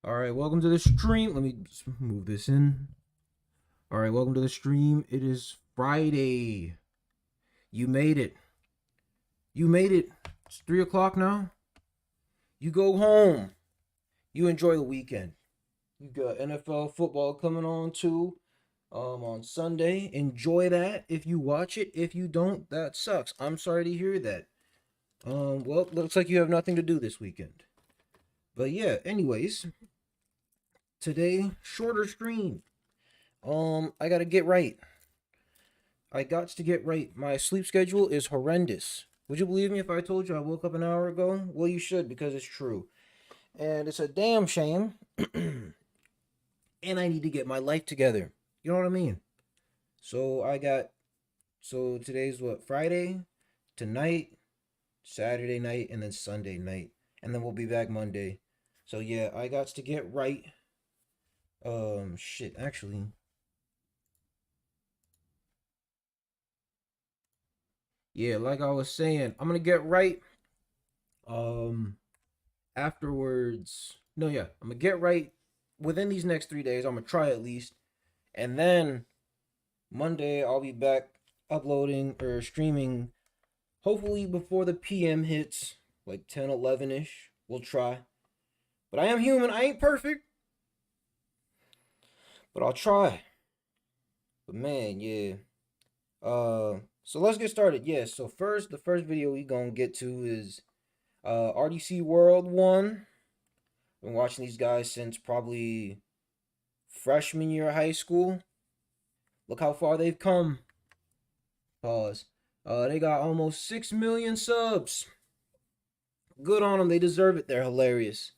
All right, welcome to the stream. Let me just move this in. All right, welcome to the stream. It is Friday. You made it. You made it. It's 3 o'clock now. You go home. You enjoy the weekend. You got NFL football coming on too. On Sunday. Enjoy that if you watch it. If you don't, that sucks. I'm sorry to hear that. Well, looks like you have nothing to do this weekend. But yeah, anyways, today shorter stream. I gotta get right. I got to get right. My sleep schedule is horrendous. Would you believe me if I told you I woke up an hour ago? Well, you should, because it's true. And it's a damn shame. And I need to get my life together. You know what I mean? So today's what, Friday? Tonight, Saturday night, and then Sunday night. And then we'll be back Monday. So yeah, I got to get right. Shit, actually. Yeah, like I was saying, I'm gonna get right. Afterwards, no, yeah, I'm gonna get right within these next 3 days. I'm gonna try at least, and then Monday I'll be back uploading or streaming. Hopefully before the PM hits, like 10, 11 ish. We'll try. But I am human. I ain't perfect. But I'll try. But man, yeah. So let's get started. Yeah, so the first video we gonna get to is RDC World 1. Been watching these guys since probably freshman year of high school. Look how far they've come. Pause. They got almost 6 million subs. Good on them. They deserve it. They're hilarious.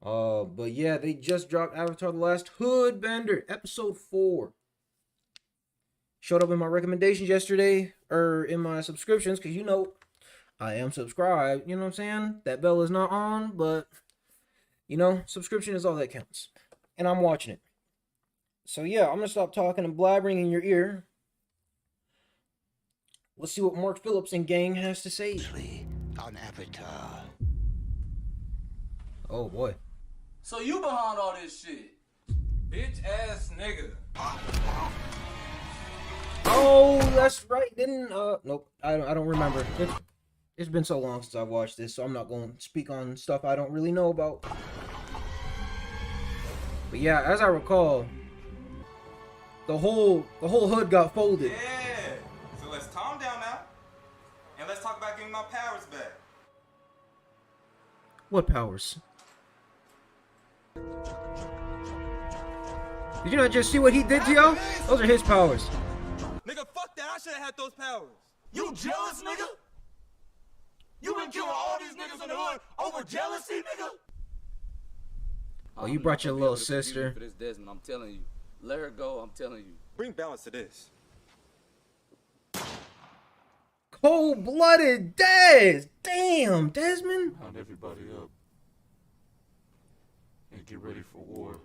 But yeah, they just dropped Avatar: The Last Hood Bender, episode 4. Showed up in my recommendations yesterday, or in my subscriptions, because you know, I am subscribed. You know what I'm saying? That bell is not on, but, you know, subscription is all that counts. And I'm watching it. So yeah, I'm going to stop talking and blabbering in your ear. Let's see what Mark Phillips and gang has to say. On Avatar. Oh boy. So you behind all this shit? Bitch ass nigga. Oh, that's right. Nope. I don't remember. It's been so long since I've watched this, so I'm not going to speak on stuff I don't really know about. But yeah, as I recall, the whole hood got folded. Yeah. So let's calm down now. And let's talk about getting my powers back. What powers? Did you not just see what he did to y'all? Those are his powers. Nigga, fuck that. I should have had those powers. You jealous, nigga? You been killing all these niggas in the hood over jealousy, nigga? Oh, you brought your little sister. For this Desmond, I'm telling you. Let her go, I'm telling you. Bring balance to this. Cold-blooded Des! Damn, Desmond! Round everybody up and get ready for war.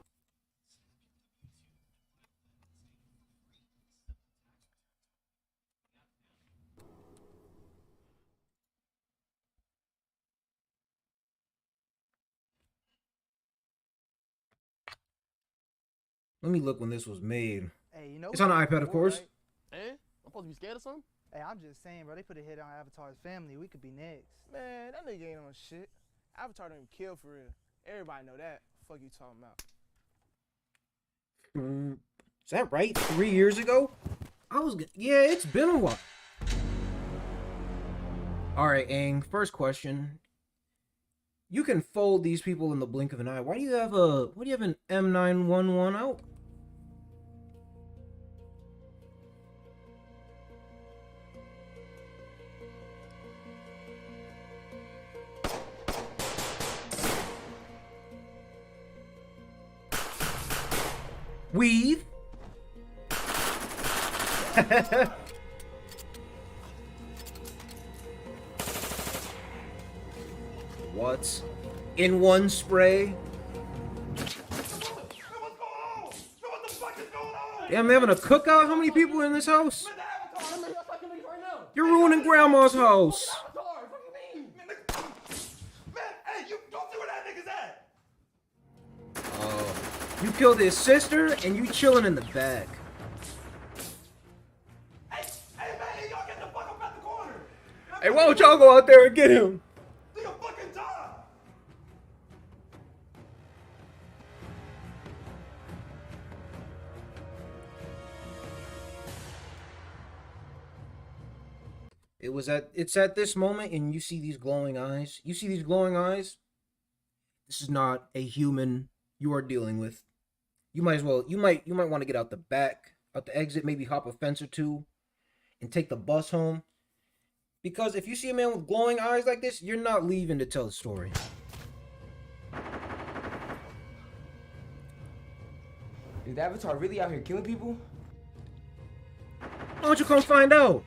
Let me look when this was made. Hey, you know It's on an iPad, of course. Right? Eh? I'm supposed to be scared of something? Hey, I'm just saying, bro. They put a hit on Avatar's family. We could be next. Man, that nigga ain't on shit. Avatar don't even kill for real. Everybody know that. Fuck you talking about. Is that right? 3 years ago? Yeah, it's been a while. Alright, Aang, first question. You can fold these people in the blink of an eye. Why do you have an M911 out? Weave. What? In one spray? Damn, they having a cookout? How many people in this house? You're ruining Grandma's house. Man, hey, you don't see where that nigga's at. You killed his sister, and you chilling in the back. Hey, man, y'all get the fuck up out the corner. Hey, why don't y'all go out there and get him? Do your fucking job. It's at this moment, and you see these glowing eyes. You see these glowing eyes? This is not a human you are dealing with. You might want to get out the back, out the exit, maybe hop a fence or two, and take the bus home. Because if you see a man with glowing eyes like this, you're not leaving to tell the story. Is the Avatar really out here killing people? Why don't you come find out?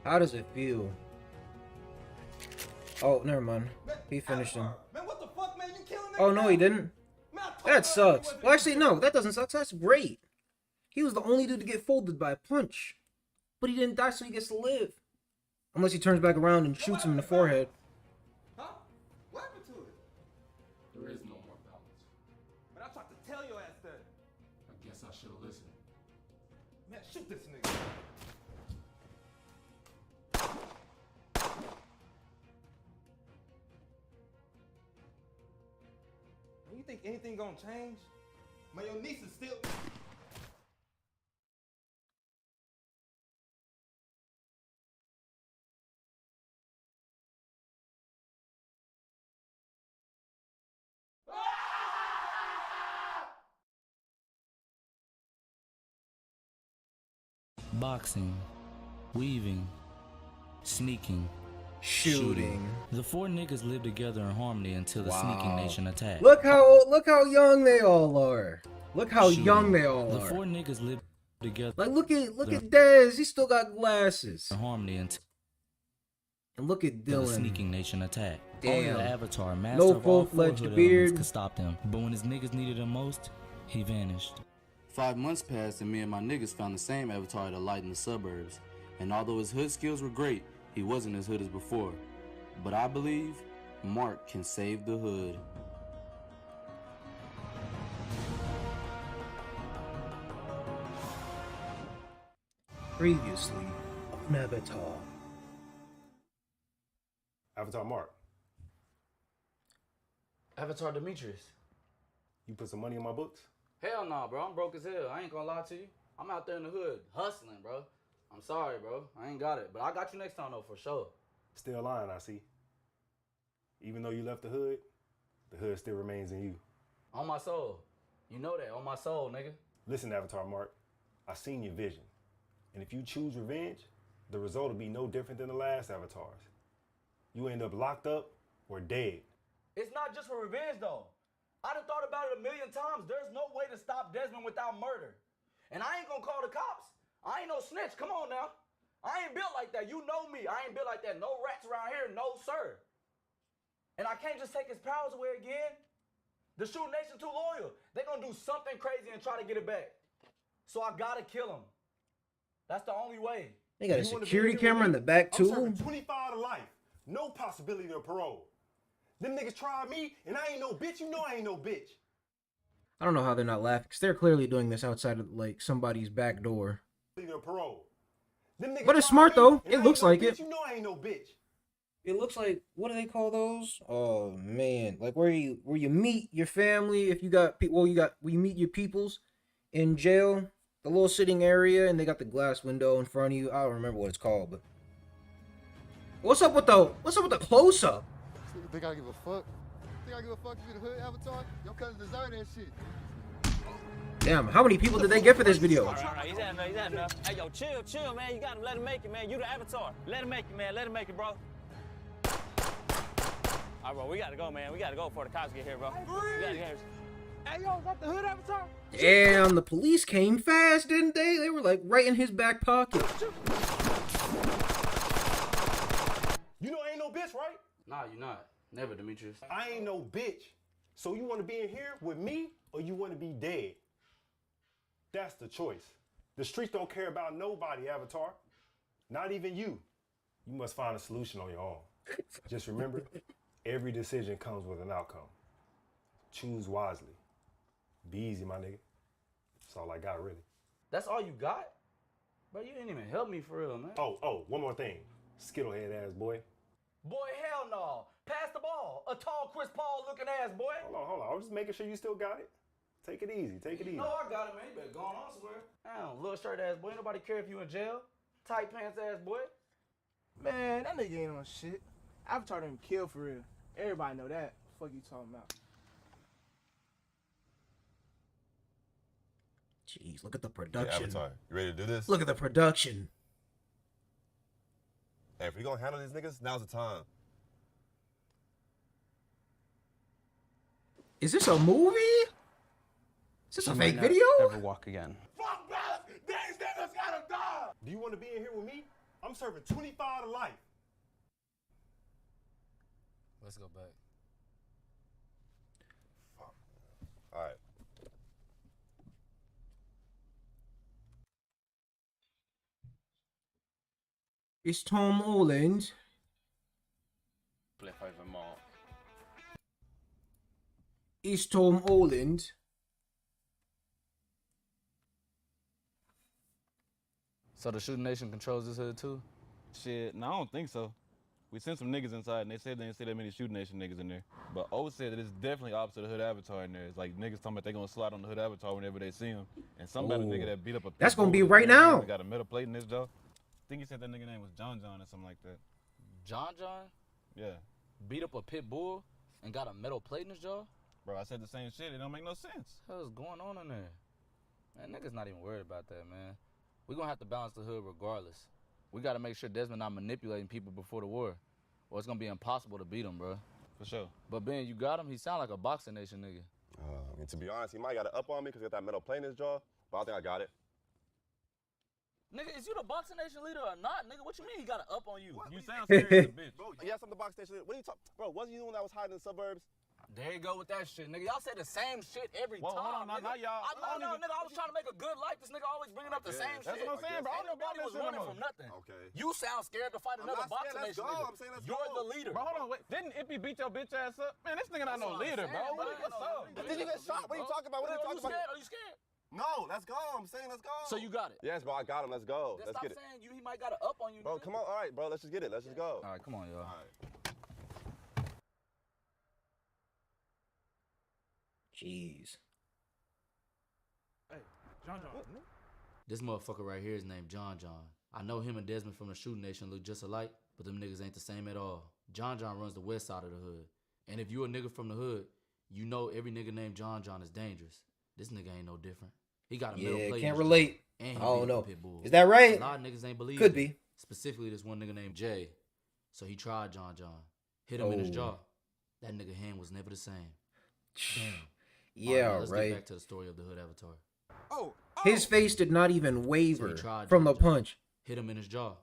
How does it feel? Oh, never mind. He finished him. Man, what the fuck, man? You killing Oh, no, he didn't. Man, I told That you sucks. wasn't Well, actually, no, that doesn't suck. That's great. He was the only dude to get folded by a punch. But he didn't die, so he gets to live. Unless he turns back around and shoots him in the forehead. Huh? What happened to it? There is no more balance. Man, I tried to tell your ass that. I guess I should have listened. Man, shoot this nigga. Man, you think anything gonna change? Man, your niece is still... Boxing, weaving, sneaking, Shooting. The four niggas lived together in harmony until the sneaking nation attacked. Look how young they all are. Look how young they all The are. four niggas lived together Like look at Dez, he still got glasses. in harmony until And look at the Dylan. sneaking nation attacked. Damn. Only the Avatar, master No of all full-fledged four hood beard. elements, could stop them. But when his niggas needed him most, he vanished. 5 months passed and me and my niggas found the same Avatar at a light in the suburbs. And although his hood skills were great, he wasn't as hood as before. But I believe Mark can save the hood. Previously on Avatar. Avatar Mark, Avatar Demetrius. you put some money in my books? Hell no, bro. I'm broke as hell. I ain't gonna lie to you. I'm out there in the hood hustling, bro. I'm sorry, bro. I ain't got it. But I got you next time, though, for sure. Still lying, I see. Even though you left the hood still remains in you. On my soul. You know that. On my soul, nigga. Listen, Avatar Mark, I seen your vision. And if you choose revenge, the result will be no different than the last Avatars. You end up locked up or dead. It's not just for revenge, though. I done thought about it a million times. There's no way to stop Desmond without murder. And I ain't gonna call the cops. I ain't no snitch. Come on now. I ain't built like that. You know me. I ain't built like that. No rats around here. No, sir. And I can't just take his powers away again. The Shoe Nation too loyal. They gonna do something crazy and try to get it back. So I gotta kill him. That's the only way. They got a You wanna be security here camera in with the me? back I'm too. serving 25 to life. No possibility of parole. Them niggas tried me, and I ain't no bitch. You know I ain't no bitch. I don't know how they're not laughing, because they're clearly doing this outside of like somebody's back door. Of parole. Them niggas But it's tried smart me, though. and It I looks ain't no like bitch. it. You know I ain't no bitch. It looks like, what do they call those? Oh man, like where you meet your family. If you got where you meet your peoples in jail, the little sitting area, and they got the glass window in front of you. I don't remember what it's called, but what's up with the close up? Think I give a fuck? Think I give a fuck if you the hood Avatar? Your cousin deserve that shit. Damn, how many people did they get for this video? All right, he's had enough. Hey, yo, chill, man. You gotta let him make it, man. You the Avatar. Let him make it, man. Let him make it, bro. All right, bro, we gotta go, man. We gotta go before the cops get here, bro. We gotta get. Hey, yo, is that the hood Avatar? Damn, the police came fast, didn't they? They were like right in his back pocket. You know I ain't no bitch, right? Nah, you not. Never, Demetrius. I ain't no bitch. So you want to be in here with me or you want to be dead? That's the choice. The streets don't care about nobody, Avatar. Not even you. You must find a solution on your own. Just remember, every decision comes with an outcome. Choose wisely. Be easy, my nigga. That's all I got, really. That's all you got? Bro, you didn't even help me for real, man. Oh, one more thing. Skittlehead ass boy. Boy, hell no. Pass the ball. A tall Chris Paul looking ass boy. Hold on. I was just making sure you still got it. Take it easy. No, I got it, man. You better go on somewhere. Damn, little shirt ass boy. Nobody care if you in jail. Tight pants ass boy. Man, that nigga ain't on shit. Avatar done kill for real. Everybody know that. Fuck you talking about. Jeez, look at the production. Hey, Avatar, you ready to do this? Look at the production. Hey, if we gonna handle these niggas, now's the time. Is this a movie? Is this a fake video? Never walk again. Fuck balance! These niggas gotta die! Do you want to be in here with me? I'm serving 25 to life. Let's go back. Fuck. All right. It's Tom Holland. Flip over more. It's Tom Holland. So the Shooting Nation controls this hood too? Shit, no, I don't think so. We sent some niggas inside and they said they didn't see that many Shooting Nation niggas in there. But O said that it's definitely opposite of Hood Avatar in there. It's like niggas talking about they gonna slide on the Hood Avatar whenever they see him. And some about a nigga that beat up a That's gonna be bull right now. Got a metal plate in his jaw. I think he said that nigga name was John or something like that. John? Yeah. Beat up a pit bull and got a metal plate in his jaw? Bro, I said the same shit. It don't make no sense. What the hell's going on in there? Man, niggas not even worried about that, man. We gonna have to balance the hood regardless. We gotta make sure Desmond not manipulating people before the war, or it's gonna be impossible to beat him, bro. For sure. But Ben, you got him? He sound like a Boxing Nation nigga. I mean, to be honest, he might got it up on me because he got that metal plate in his jaw, but I think I got it. Nigga, is you the Boxing Nation leader or not, nigga? What you mean he got it up on you? You sound scared as a bitch. Bro, yes, I'm the box station. What are you talking? Bro, wasn't you the one that was hiding in the suburbs? There you go with that shit, nigga. Y'all say the same shit every Whoa, time. hold on, not y'all. No, nigga, I was trying to make a good life. This nigga always bringing up the same That's shit. what I'm saying, bro. I don't know about Nobody was this running anymore. from nothing. Okay. You sound scared to fight another not Boxing scared. Let's Nation go. nigga. I'm saying let's You're go. the leader. Bro, hold on, wait. Didn't Ippy beat your bitch ass up? Man, this nigga not no what I'm leader, saying, bro. bro. What's up? Did you get shot? What are you talking about? What are you talking about? Are you scared? No, let's go. I'm saying let's go. So you got it? Yes, bro, I got him. Let's go. Then Let's stop get it. saying he might got it up on you. Bro, nigga. come on. All right, bro. Let's just get it. Let's just go. All right, come on, y'all. All right. Jeez. Hey, John. This motherfucker right here is named John. I know him and Desmond from the Shooting Nation look just alike, but them niggas ain't the same at all. John runs the west side of the hood. And if you a nigga from the hood, you know every nigga named John is dangerous. This nigga ain't no different. He got a middle plate. Can't relate. And he I don't beat know. up Pit Bull. Is that right? A lot of niggas ain't believe Could it. be. Specifically this one nigga named Jay. So he tried John. Hit him in his jaw. That nigga hand was never the same. Damn. Yeah, All let's right. get back to the story of the Hood Avatar. His face did not even waver tried from the John. punch. Hit him in his jaw.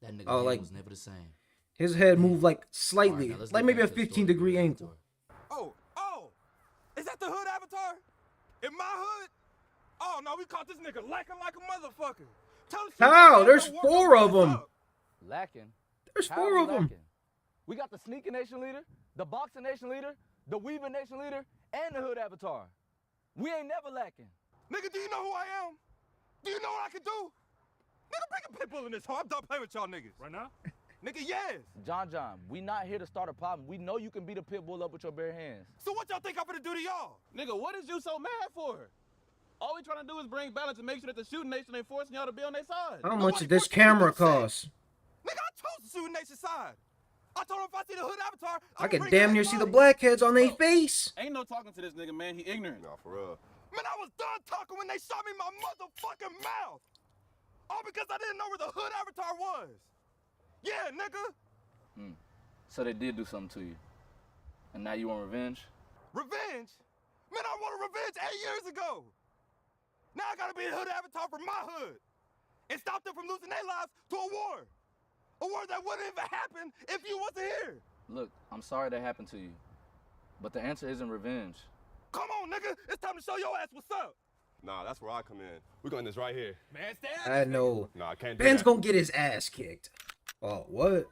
That nigga Oh, hand like- was never the same. His head moved like All slightly, right, now let's like get maybe a back to the story 15-degree of the angle. Avatar. Oh! Is that the Hood Avatar? In my hood? Oh, no, we caught this nigga lacking like a motherfucker. Tell us How? There's 4 of them. Lacking? There's How 4 we of them. lacking? We got the Sneaker Nation leader, the Boxing Nation leader, the Weaver Nation leader, and the Hood Avatar. We ain't never lacking. Nigga, do you know who I am? Do you know what I can do? Nigga, bring a pit bull in this hole. I'm done playing with y'all niggas. Right now? Nigga, yes. John, we not here to start a problem. We know you can beat a pit bull up with your bare hands. So what y'all think I'm gonna do to y'all? Nigga, what is you so mad for? All we trying to do is bring balance and make sure that the Shooting Nation ain't forcing y'all to be on their side. How much did this camera cost? Nigga, I chose the Shooting Nation side. I told him if I see the Hood Avatar, I could damn near see the blackheads on their face. Ain't no talking to this nigga, man. He ignorant. No, for real. Man, I was done talking when they shot me in my motherfucking mouth. All because I didn't know where the Hood Avatar was. Yeah, nigga. So they did do something to you. And now you want revenge? Revenge? Man, I wanted revenge 8 years ago. Now I gotta be a Hood Avatar for my hood. And stop them from losing their lives to a war. A war that wouldn't even happen if you wasn't here. Look, I'm sorry that happened to you, but the answer isn't revenge. Come on, nigga. It's time to show your ass what's up. Nah, that's where I come in. We're going this right here. Man, stay out I know. Nah, I can't do Ben's that. gonna get his ass kicked. Oh, what?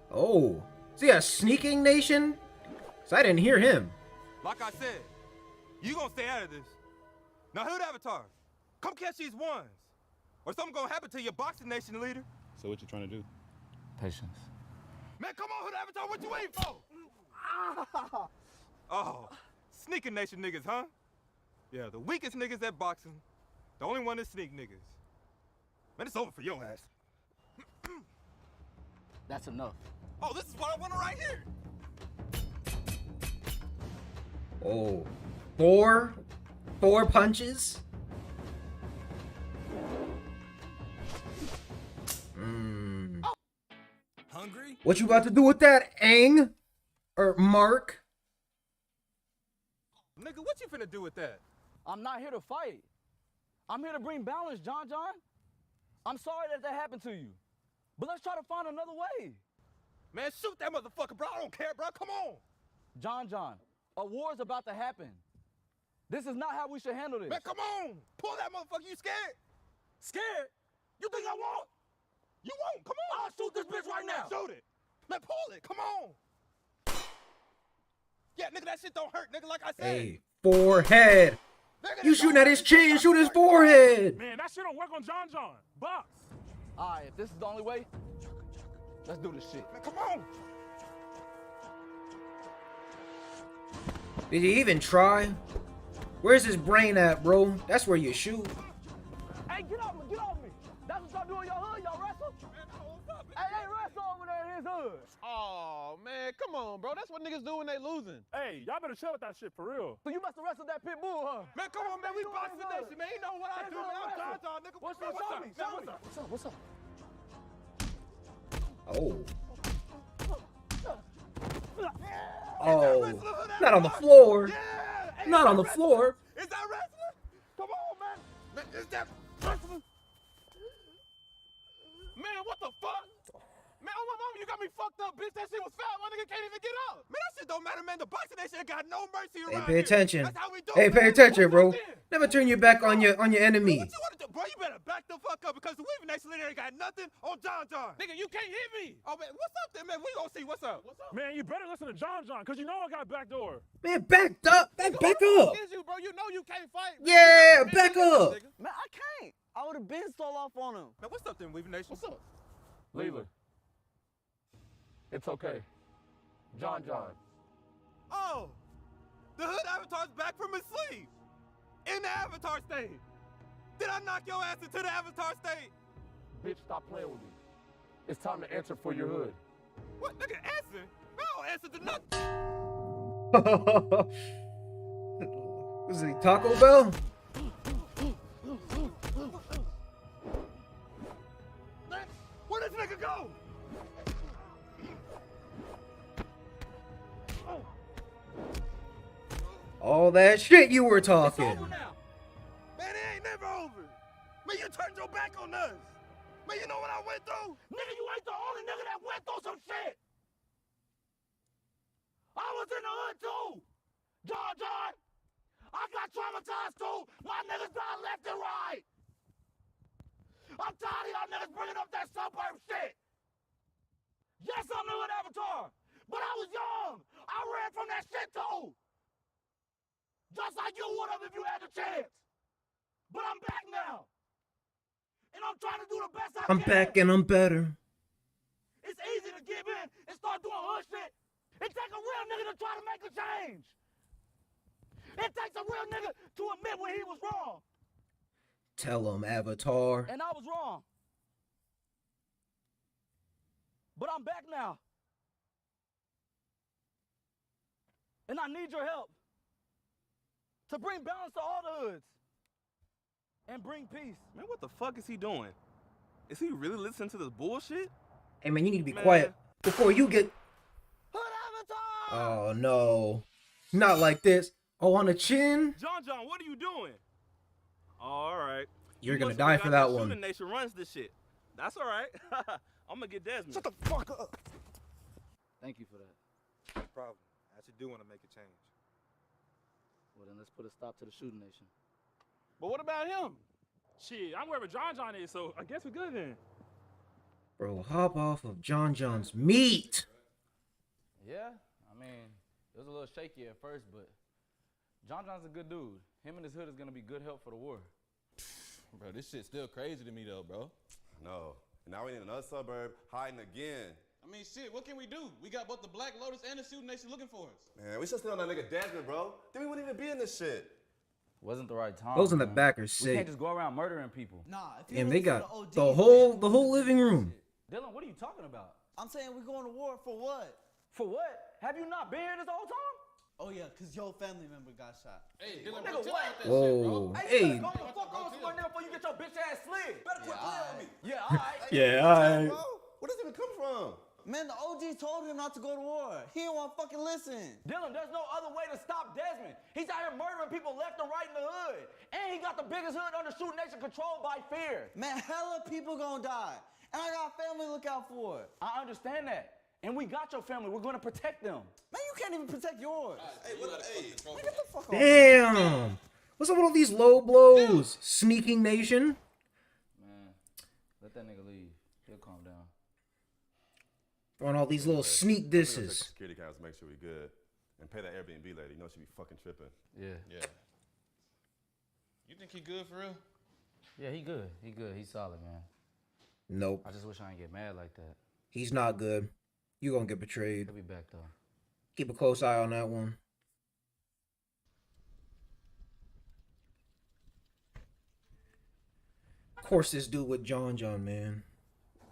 Oh. Is he a sneaking nation? 'Cause I didn't hear him. Like I said, you gonna stay out of this. Now, Hood Avatar, come catch these ones. Or something gonna happen to your boxing nation leader. So what you trying to do? Patience. Man, come on, Hood Avatar, what you waiting for? Oh, sneaking nation niggas, huh? Yeah, the weakest niggas at boxing. The only one that sneak niggas. Man, it's over for your ass. That's enough. Oh, this is what I want right here. Oh. Four punches? Hungry? What you about to do with that, Aang? Or Mark? Nigga, what you finna do with that? I'm not here to fight. I'm here to bring balance, John. I'm sorry that happened to you. But let's try to find another way. Man, shoot that motherfucker, bro. I don't care, bro. Come on. John, a war is about to happen. This is not how we should handle this. Man, come on. Pull that motherfucker. You scared? Scared? You think I won't? You won't. Come on. I'll shoot this bitch right now. Shoot it. Man, pull it. Come on. Yeah, nigga, that shit don't hurt, nigga, like I said. Hey, forehead. You shooting at his chin, shoot his forehead. Man, that shit don't work on John. Box. All right, if this is the only way, let's do this shit. Man, come on. Did he even try? Where's his brain at, bro? That's where you shoot. Hey, get off me. That's what y'all do in your hood, y'all wrestle? Hey, wrestle over there in his hood. Oh, man, come on, bro. That's what niggas do when they losing. Hey, y'all better chill with that shit for real. So you must have wrestled that pit bull, huh? Man, come on, man. We boxing nation, man. You know what I do, man. I'm John, nigga. What's up? What's up? Oh. Oh. Not on the floor. Not on the floor. Is that wrestling? Come on, man. Is that wrestling? Man, what the fuck? Man, oh my mama, you got me fucked up, bitch. That shit was foul. My nigga can't even get up. Man, that shit don't matter, man. The boxing nation ain't got no mercy around Hey, pay attention. Here. That's how we do Hey, it, pay man. attention, bro. What's up then? Never turn your back on your enemy. What you want to do? Bro, you better back the fuck up because the Weaving Nation leader ain't got nothing on John. Nigga, you can't hit me. Oh, man, what's up then, man? We gonna see what's up. Man, you better listen to John, because you know I got back door. Man, backed up. Back up. Is you, bro? You know you can't fight. Yeah, back up. Man, I can't. I would have been stole off on him. Man, what's up then, Weaving Nation? What's up? Leela. It's okay. John. Oh, the Hood Avatar's back from his sleep. In the Avatar state. Did I knock your ass into the Avatar state? Bitch, stop playing with me. It's time to answer for your hood. What, nigga, answer? I don't answer to nothing. Was it Taco Bell? Man, where this nigga go? All that shit you were talking. It's over now. Man, it ain't never over. Man, you turned your back on us. Man, you know what I went through? Nigga, you ain't the only nigga that went through some shit. I was in the hood too. John. I got traumatized too. My niggas died left and right. I'm tired of y'all niggas bringing up that suburb shit. Yes, I'm the Hood Avatar. But I was young. I ran from that shit too. Just like you would have if you had the chance. But I'm back now. And I'm trying to do the best I can. I'm back and I'm better. It's easy to give in and start doing hood shit. It takes a real nigga to try to make a change. It takes a real nigga to admit when he was wrong. Tell him, Avatar. And I was wrong. But I'm back now. And I need your help. To bring balance to all the hoods. And bring peace. Man, what the fuck is he doing? Is he really listening to this bullshit? Hey, man, you need to be quiet before you get... Oh, no. Not like this. Oh, on the chin? John, what are you doing? All right. You're gonna die for that one. Shooting Nation runs this shit. That's all right. I'm gonna get Desmond. Shut the fuck up. you do want to make a change. Well, then let's put a stop to the shooting nation. But what about him? Shit, I'm wherever John John is, so I guess we're good then. Bro, hop off of John John's meat. Yeah, I mean, it was a little shaky at first, but John John's a good dude. Him and his hood is gonna be good help for the war. Bro, this shit's still crazy to me though, bro. No. Now we need another suburb hiding again. I mean, shit, what can we do? We got both the Black Lotus and the Shooting Nation looking for us. Man, we should stay on that nigga Desmond, bro. Then we wouldn't even be in this shit. Wasn't the right time. Those in the man. back are We sick. can't just go around murdering people. Nah, if And they got the whole living room. Dylan, what are you talking about? I'm saying we're going to war for what? For what? Have you not been here this whole time? Oh yeah, cause your family member got shot. Hey, Dylan, Nigga, bro, what? that shit, Whoa. bro. Hey, you Hey. better go the fuck on somewhere, nigga, before you get your bitch ass slid. Better quit Yeah, playing with me. alright. Yeah, all right. Yeah, alright. Bro, where does it even come from? Man, the OG told him not to go to war. He didn't want to fucking listen. Dylan, there's no other way to stop Desmond. He's out here murdering people left and right in the hood. And he got the biggest hood under Shooting Nation controlled by fear. Man, hella people gonna die. And I got family to look out for. I understand that. And we got your family. We're going to protect them. Man, you can't even protect yours. Hey, what? Hey, Man, get the fuck off. Damn. What's up with all these low blows? Sneaking nation. Man, let that nigga leave. He'll calm down. Throwing all these little sneak disses. Security cameras to make sure we good. And pay that Airbnb lady. You know she be fucking tripping. Yeah. Yeah. You think he good for real? Yeah, he good. He good. He's solid, man. Nope. I just wish I didn't get mad like that. He's not good. You gonna get betrayed. He'll be back, though. Keep a close eye on that one. Of course, this dude with John John, man.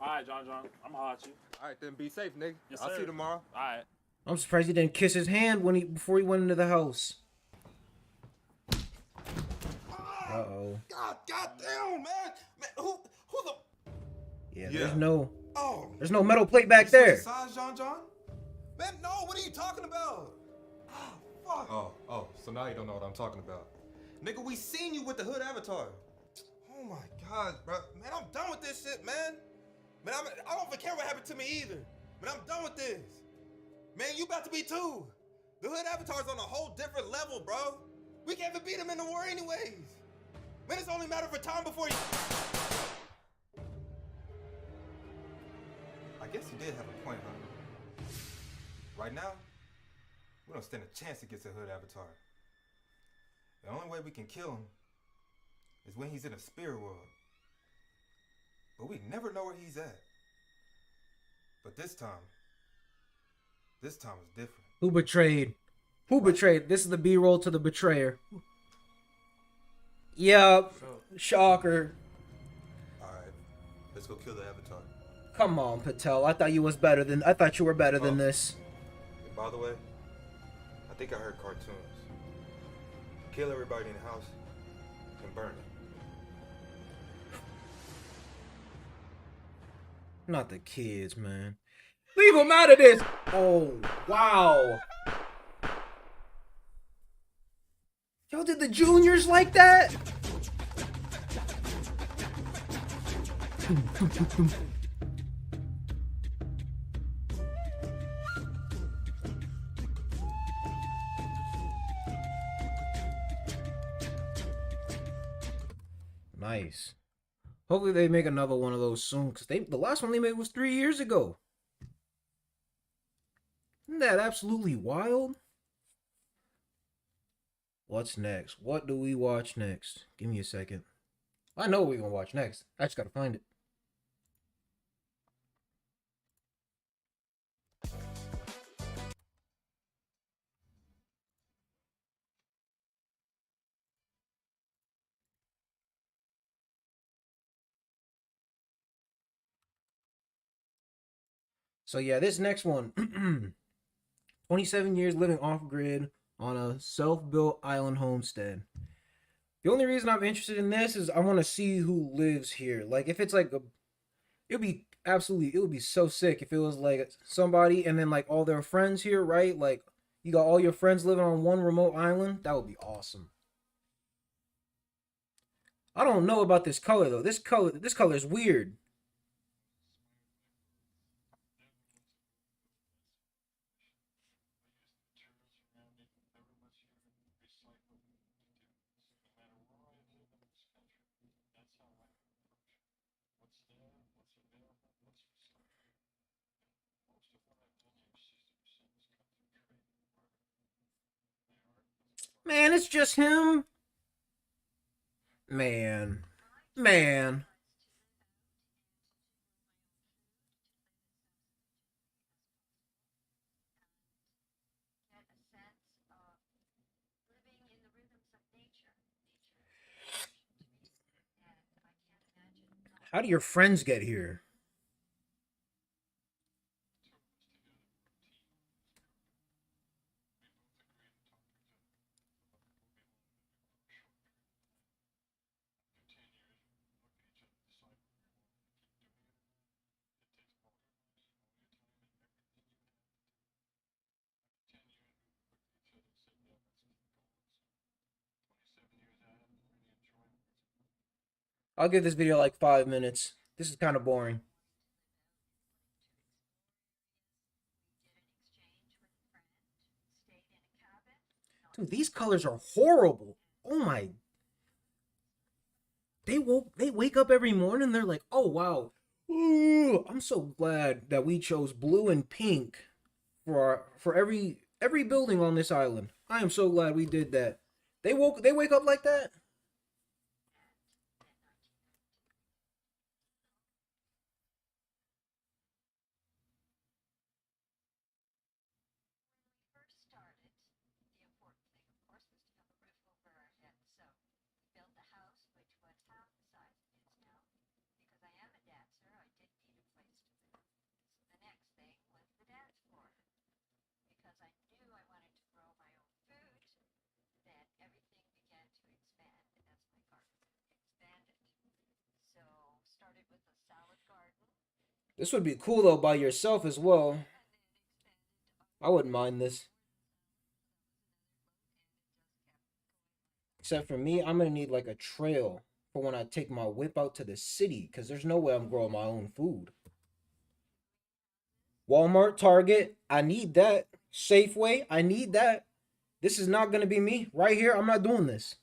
All right, John John. I'm gonna holler at you. All right, then be safe, nigga. Yes, I'll sir. see you tomorrow. All right. I'm surprised he didn't kiss his hand before he went into the house. Uh-oh. God damn, man. Man, who the? Yeah, Yeah. there's no metal plate back there. Size, John? Man, no. What are you talking about? Oh, fuck. Oh, so now you don't know what I'm talking about. Nigga, we seen you with the hood avatar. Oh my God, bro. Man, I'm done with this shit, man. Man, I don't even care what happened to me either. Man, I'm done with this. Man, you about to be too. The hood avatar's on a whole different level, bro. We can't even beat him in the war anyways. Man, it's only a matter of time before you... I guess you did have a point, huh? Right now, we don't stand a chance against the hood avatar. The only way we can kill him is when he's in a spirit world. But we never know where he's at. But this time is different. Who betrayed? Who betrayed? This is the B-roll to the betrayer. Yup. Shocker. Alright, let's go kill the avatar. Come on, Patel. I thought you were better than this. And by the way, I think I heard cartoons. Kill everybody in the house and burn it. Not the kids, man. Leave them out of this. Oh, wow. Yo, did the juniors like that? Nice. Hopefully they make another one of those soon, because the last one they made was 3 years ago. Isn't that absolutely wild? What's next? What do we watch next? Give me a second. I know what we're going to watch next. I just got to find it. So yeah, this next one, 27 years living off-grid on a self-built island homestead. The only reason I'm interested in this is I want to see who lives here. Like, if it's like it would be so sick if it was like somebody and then like all their friends here, right? Like, you got all your friends living on one remote island. That would be awesome. I don't know about this color though. This color is weird. Man, it's just him. Man. Man. How do your friends get here? I'll give this video like 5 minutes. This is kind of boring. Dude, these colors are horrible. Oh my. They wake up every morning, they're like, "Oh wow. Ooh, I'm so glad that we chose blue and pink for every building on this island. I am so glad we did that." They wake up like that? This would be cool though by yourself as well. I wouldn't mind this. Except for me, I'm gonna need like a trail for when I take my whip out to the city, because there's no way I'm growing my own food. Walmart, Target, I need that. Safeway, I need that. This is not gonna be me. Right here, I'm not doing this.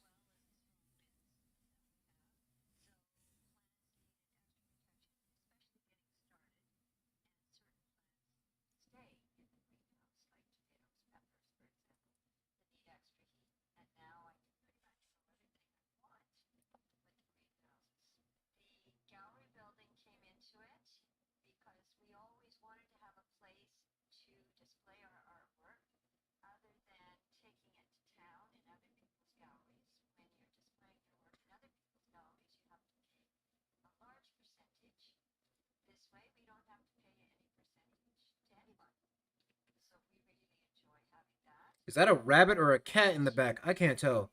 Is that a rabbit or a cat in the back? I can't tell.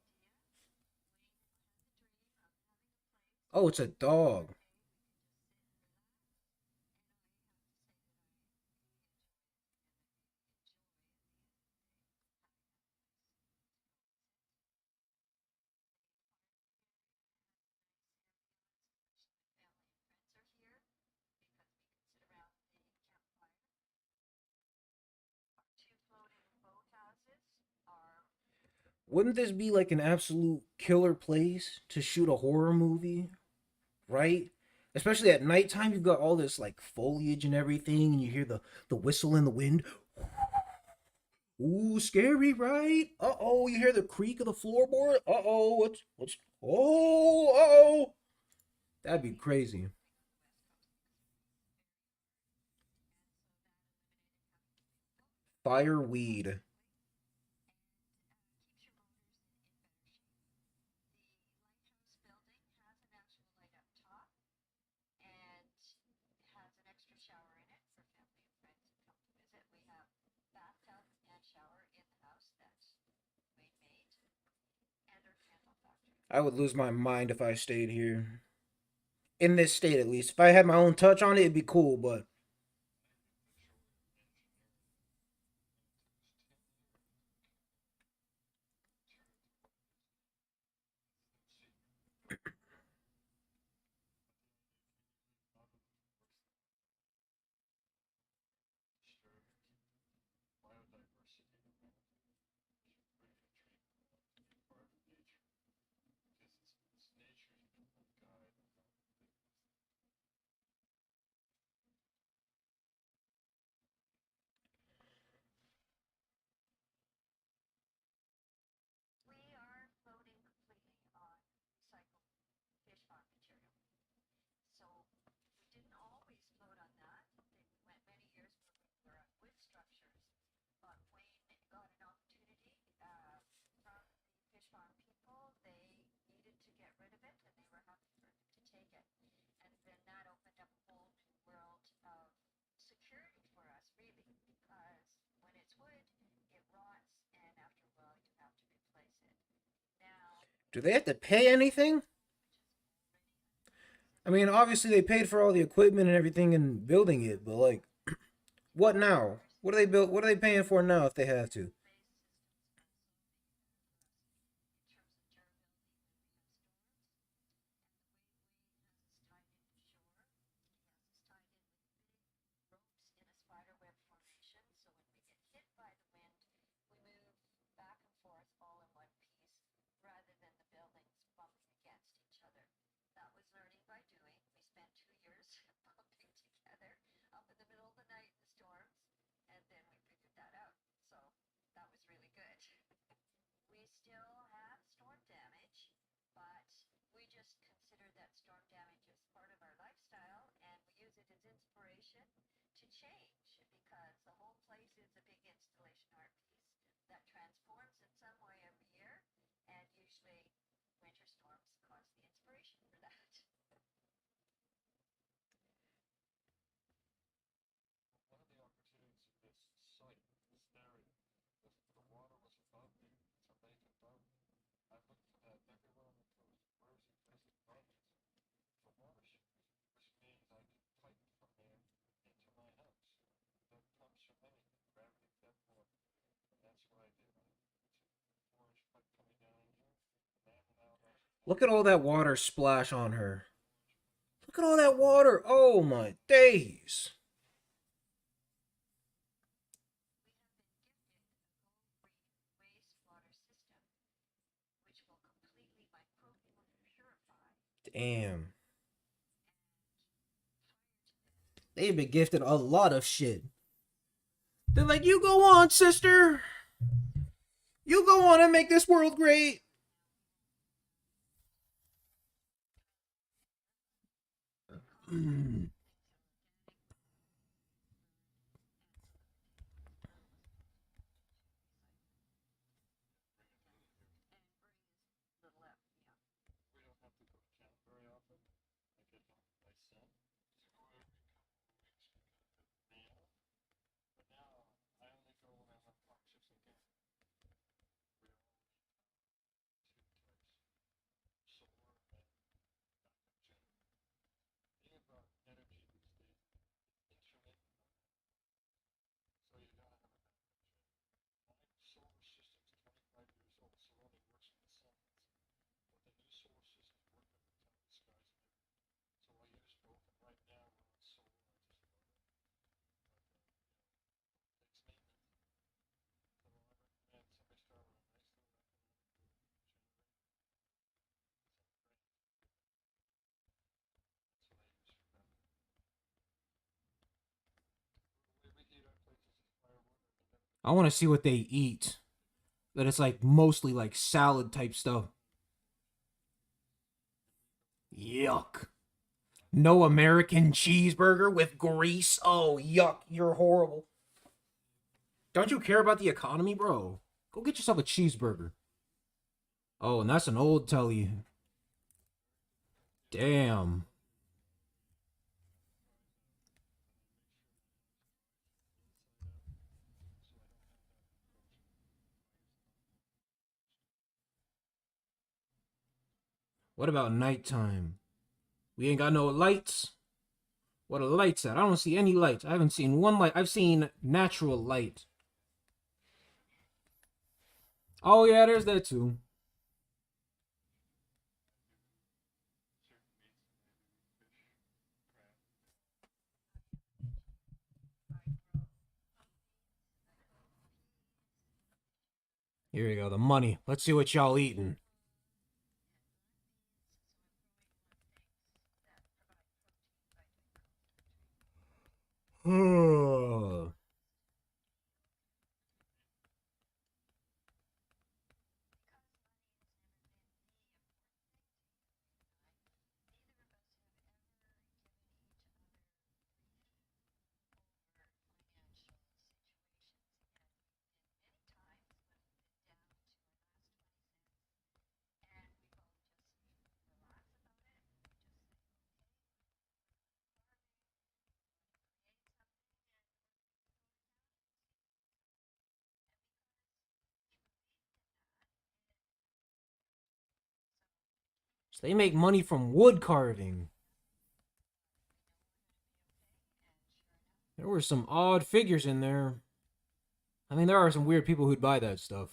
Oh, it's a dog. Wouldn't this be like an absolute killer place to shoot a horror movie? Right? Especially at nighttime, you've got all this like foliage and everything, and you hear the whistle in the wind. Ooh, scary, right? Uh-oh, you hear the creak of the floorboard? Uh-oh, what's oh, uh-oh. That'd be crazy. Fireweed. I would lose my mind if I stayed here. In this state, at least. If I had my own touch on it, it'd be cool, but Do they have to pay anything? I mean, obviously they paid for all the equipment and everything and building it, but like, what now? What do they build? What are they paying for now if they have to? Look at all that water splash on her. Look at all that water. Oh my days. Damn. They've been gifted a lot of shit. They're like, you go on, sister. You go on and make this world great. I want to see what they eat. But it's like mostly like salad type stuff. Yuck. No American cheeseburger with grease. Oh, yuck. You're horrible. Don't you care about the economy, bro? Go get yourself a cheeseburger. Oh, and that's an old telly. Damn. What about nighttime? We ain't got no lights. What are the lights at? I don't see any lights. I haven't seen one light. I've seen natural light. Oh, yeah, there's that too. Here we go, the money. Let's see what y'all eating. So they make money from wood carving. There were some odd figures in there. I mean, there are some weird people who'd buy that stuff.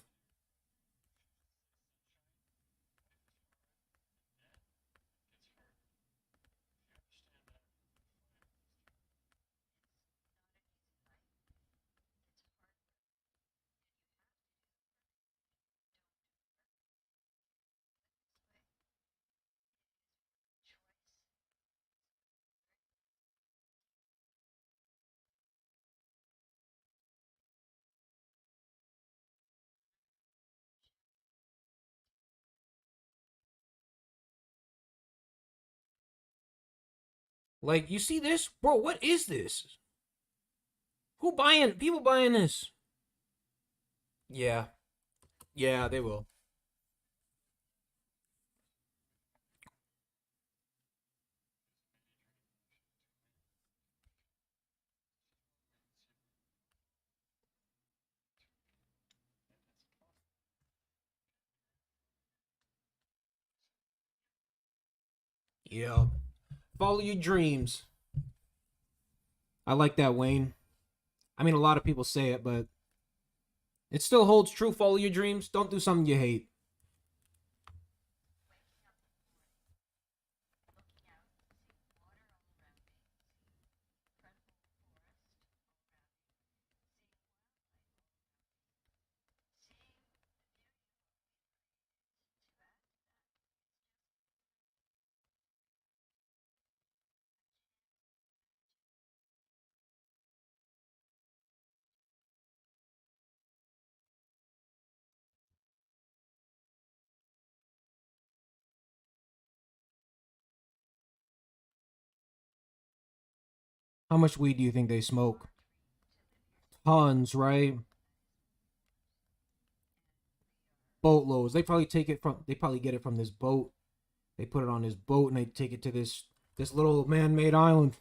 Like, you see this? Bro, what is this? People buying this? Yeah. Yeah, they will. Yeah. Follow your dreams. I like that, Wayne. I mean, a lot of people say it, but it still holds true. Follow your dreams. Don't do something you hate. How much weed do you think they smoke? Tons, right? Boatloads. They probably get it from this boat. They put it on this boat and they take it to this little man-made island.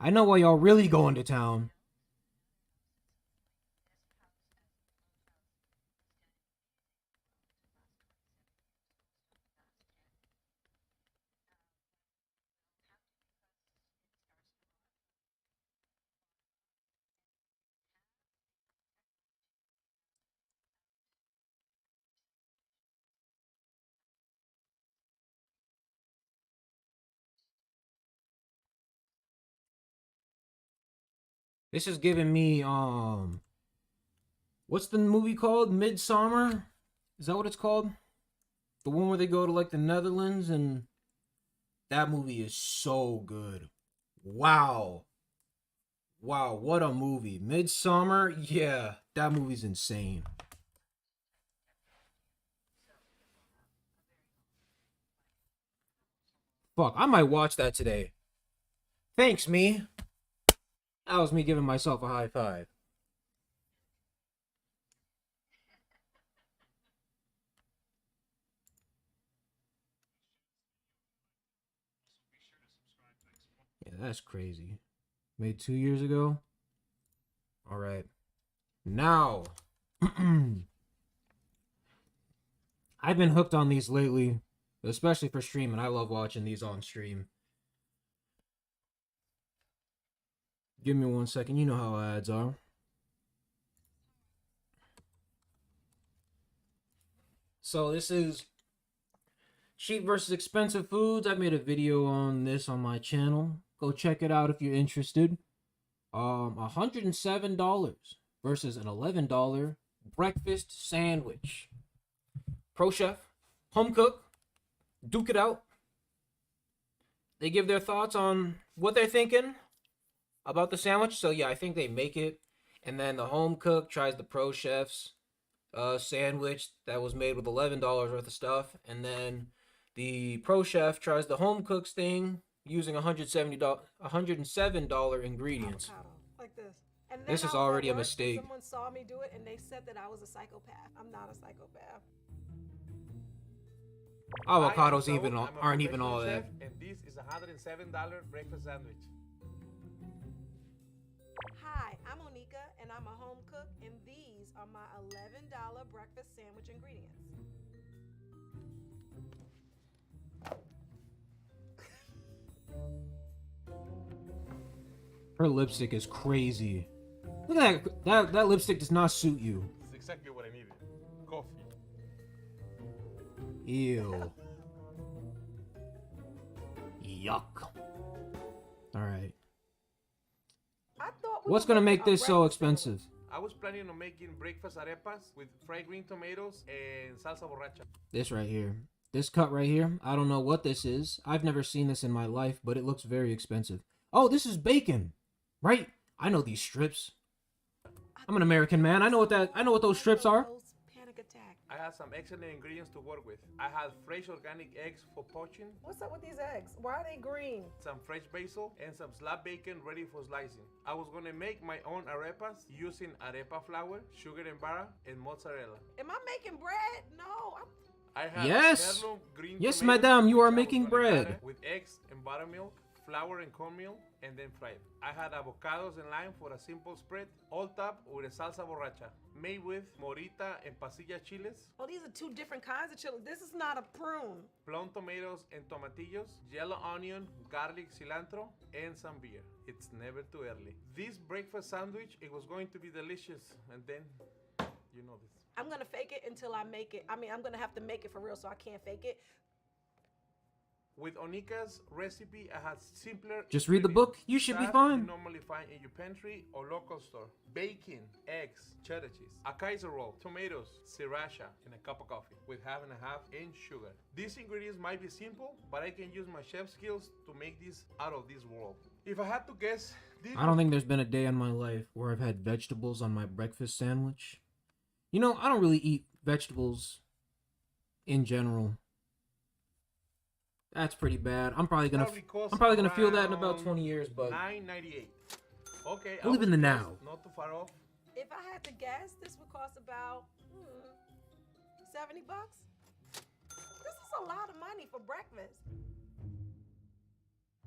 I know why y'all really going to town. This is giving me what's the movie called? Midsummer? Is that what it's called? The one where they go to like the Netherlands, and that movie is so good. Wow. Wow, what a movie. Midsummer? Yeah, that movie's insane. Fuck, I might watch that today. Thanks, me. That was me giving myself a high five. Yeah, that's crazy. Made 2 years ago? Alright. Now. I've been hooked on these lately, especially for streaming. I love watching these on stream. Give me 1 second. You know how ads are. So this is cheap versus expensive foods. I made a video on this on my channel. Go check it out if you're interested. $107 versus an $11 breakfast sandwich. Pro Chef, home cook, duke it out. They give their thoughts on what they're thinking about the sandwich. So yeah, I think they make it, and then the home cook tries the Pro Chef's sandwich that was made with $11 worth of stuff, and then the Pro Chef tries the home cook's thing using $107 ingredients. Like this. And then This is I was at already a work, and mistake. someone saw me do it and they said that I was a psychopath. I'm not a psychopath. Avocados aren't even all that. And this is $107 breakfast sandwich. Hi, I'm Onika, and I'm a home cook, and these are my $11 breakfast sandwich ingredients. Her lipstick is crazy. Look at that. That lipstick does not suit you. It's exactly what I needed. Coffee. Ew. Yuck. Alright. What's gonna make this so expensive? I was planning on making breakfast arepas with fried green tomatoes and salsa borracha. This right here. This cut right here. I don't know what this is. I've never seen this in my life, but it looks very expensive. Oh, this is bacon. Right? I know these strips. I'm an American man. I know what those strips are. Panic attack. I had some excellent ingredients to work with. I had fresh organic eggs for poaching, What's up with these eggs? Why are they green? some fresh basil, and some slab bacon ready for slicing. I was gonna make my own arepas using arepa flour, sugar and butter, and mozzarella. Am I making bread? No. I had Yes. heirloom green Yes, tomatoes, madame, you which are I was making gonna bread. batter with eggs and buttermilk, flour and cornmeal, and then fried. I had avocados and lime for a simple spread, all topped with a salsa borracha, made with morita and pasilla chiles, Oh, these are two different kinds of chili. This is not a prune. plum tomatoes and tomatillos, yellow onion, garlic, cilantro, and some beer. It's never too early. This breakfast sandwich, it was going to be delicious, and then, you know this. I'm gonna fake it until I make it. I mean, I'm gonna have to make it for real, so I can't fake it. With Onika's recipe, I had simpler. Just read the book. You should be stuff fine. You normally find in your pantry or local store: bacon, eggs, cheddar cheese, a Kaiser roll, tomatoes, sriracha, and a cup of coffee with half and half and sugar. These ingredients might be simple, but I can use my chef skills to make this out of this world. If I had to guess, this I don't think there's been a day in my life where I've had vegetables on my breakfast sandwich. You know, I don't really eat vegetables in general. That's pretty bad. I'm probably gonna feel that in about 20 years, but $9.98. Okay, I live in the was now. close, not too far off. If I had to guess, this would cost about $70. This is a lot of money for breakfast.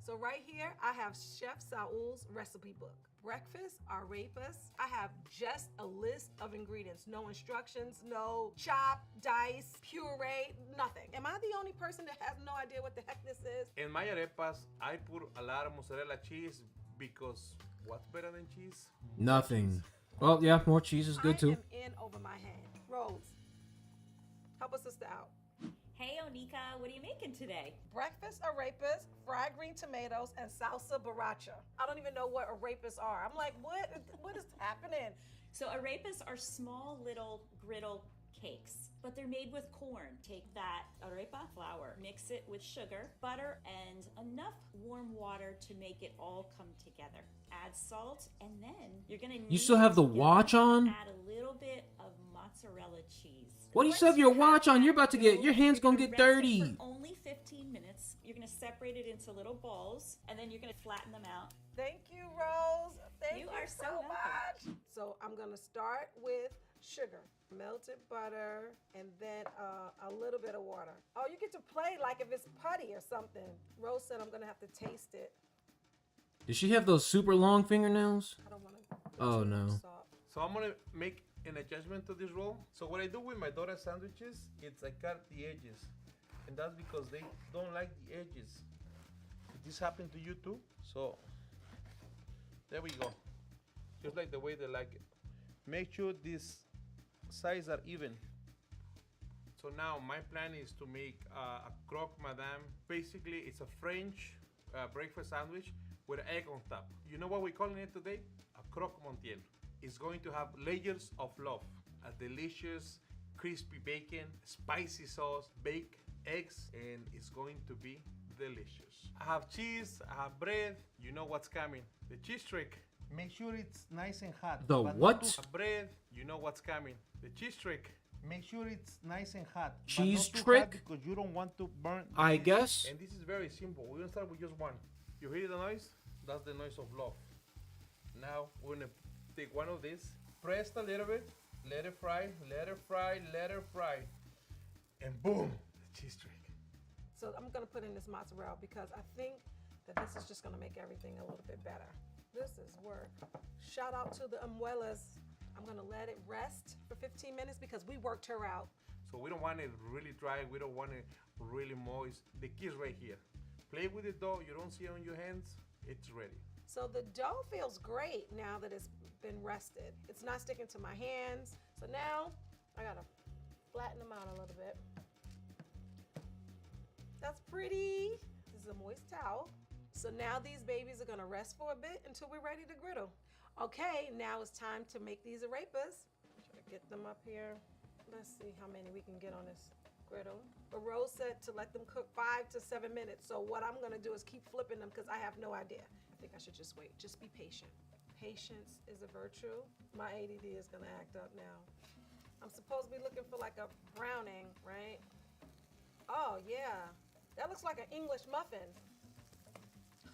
So right here, I have Chef Saul's recipe book. Breakfast arepas. I have just a list of ingredients. No instructions, no chop, dice, puree, nothing. Am I the only person that has no idea what the heck this is? In my arepas, I put a lot of mozzarella cheese because what's better than cheese? nothing. Well, yeah, more cheese is good I too. am in over my head. Rose, help a sister out. Hey, Onika, what are you making today? Breakfast arepas, fried green tomatoes, and salsa borracha. I don't even know what arepas are. I'm like, what is happening? So arepas are small little griddle cakes, but they're made with corn. Take that arepa flour, mix it with sugar, butter, and enough warm water to make it all come together. Add salt, and then you're gonna You still have the watch on? add a little bit of mozzarella cheese. What do you still have your watch on? You're about to get, your hands gonna get Rest it dirty. for only 15 minutes. You're gonna separate it into little balls, and then you're gonna flatten them out. Thank you, Rose. Thank you, You are so so welcome. much. So I'm gonna start with sugar, melted butter, and then a little bit of water. Oh, you get to play like if it's putty or something. Rose said I'm gonna have to taste it. Does she have those super long fingernails? I don't want to. Oh no. So I'm gonna make an adjustment to this roll. So what I do with my daughter's sandwiches, it's I cut the edges. And that's because they don't like the edges. Did this happen to you too? So there we go. Just like the way they like it. Make sure these sides are even. So now my plan is to make a croque madame. Basically, it's a French breakfast sandwich with egg on top. You know what we're calling it today? A croque montiel. It's going to have layers of love, a delicious crispy bacon, spicy sauce, baked eggs, and it's going to be delicious. I have cheese, I have bread. You know what's coming. The cheese trick. Make sure it's nice and hot. The but not what? too hot. Bread. You know what's coming. The cheese trick. Make sure it's nice and hot. but Cheese not too trick? hot because you don't want to burn. the I cheese. guess. And this is very simple. We're gonna start with just one. You hear the noise? That's the noise of love. Now we're gonna take one of these, press a little bit, let it fry, let it fry, let it fry, and boom, the cheese trick. So I'm gonna put in this mozzarella because I think that this is just gonna make everything a little bit better. This is work. Shout out to the abuelas. I'm gonna let it rest for 15 minutes because we worked her out. So we don't want it really dry, we don't want it really moist. The key is right here. Play with the dough, you don't see it on your hands, it's ready. So the dough feels great now that it's been rested. It's not sticking to my hands. So now I gotta flatten them out a little bit. That's pretty. This is a moist towel. So now these babies are gonna rest for a bit until we're ready to griddle. Okay, now it's time to make these arepas. Try to get them up here. Let's see how many we can get on this griddle. But Rose said to let them cook 5 to 7 minutes. So what I'm gonna do is keep flipping them because I have no idea. I think I should just wait. Just be patient. Patience is a virtue. My ADD is gonna act up now. I'm supposed to be looking for like a browning, right? Oh yeah, that looks like an English muffin.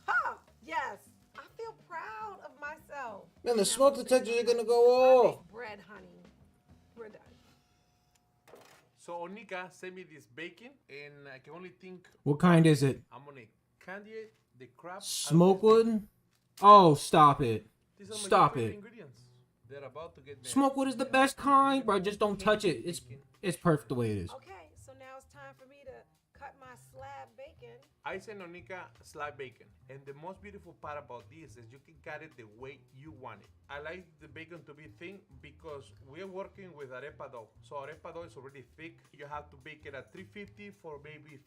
Ha! Yes, I feel proud of myself. Man, the Now smoke I'm detectors are gonna I go off. make bread, honey. We're done. So Onika sent me this bacon, and I can only think. What kind is it? I'm gonna candy it, the crab. Smokewood? Oh, stop it. These are my Stop favorite it. ingredients. They're about to get made. Smokewood is the best kind, bro. Just don't touch it. It's perfect the way it is. Okay, so now it's time for me to cut my slab bacon. I sent Onika slab bacon, and the most beautiful part about this is you can cut it the way you want it. I like the bacon to be thin because we're working with arepa dough. So arepa dough is already thick. You have to bake it at 350 for maybe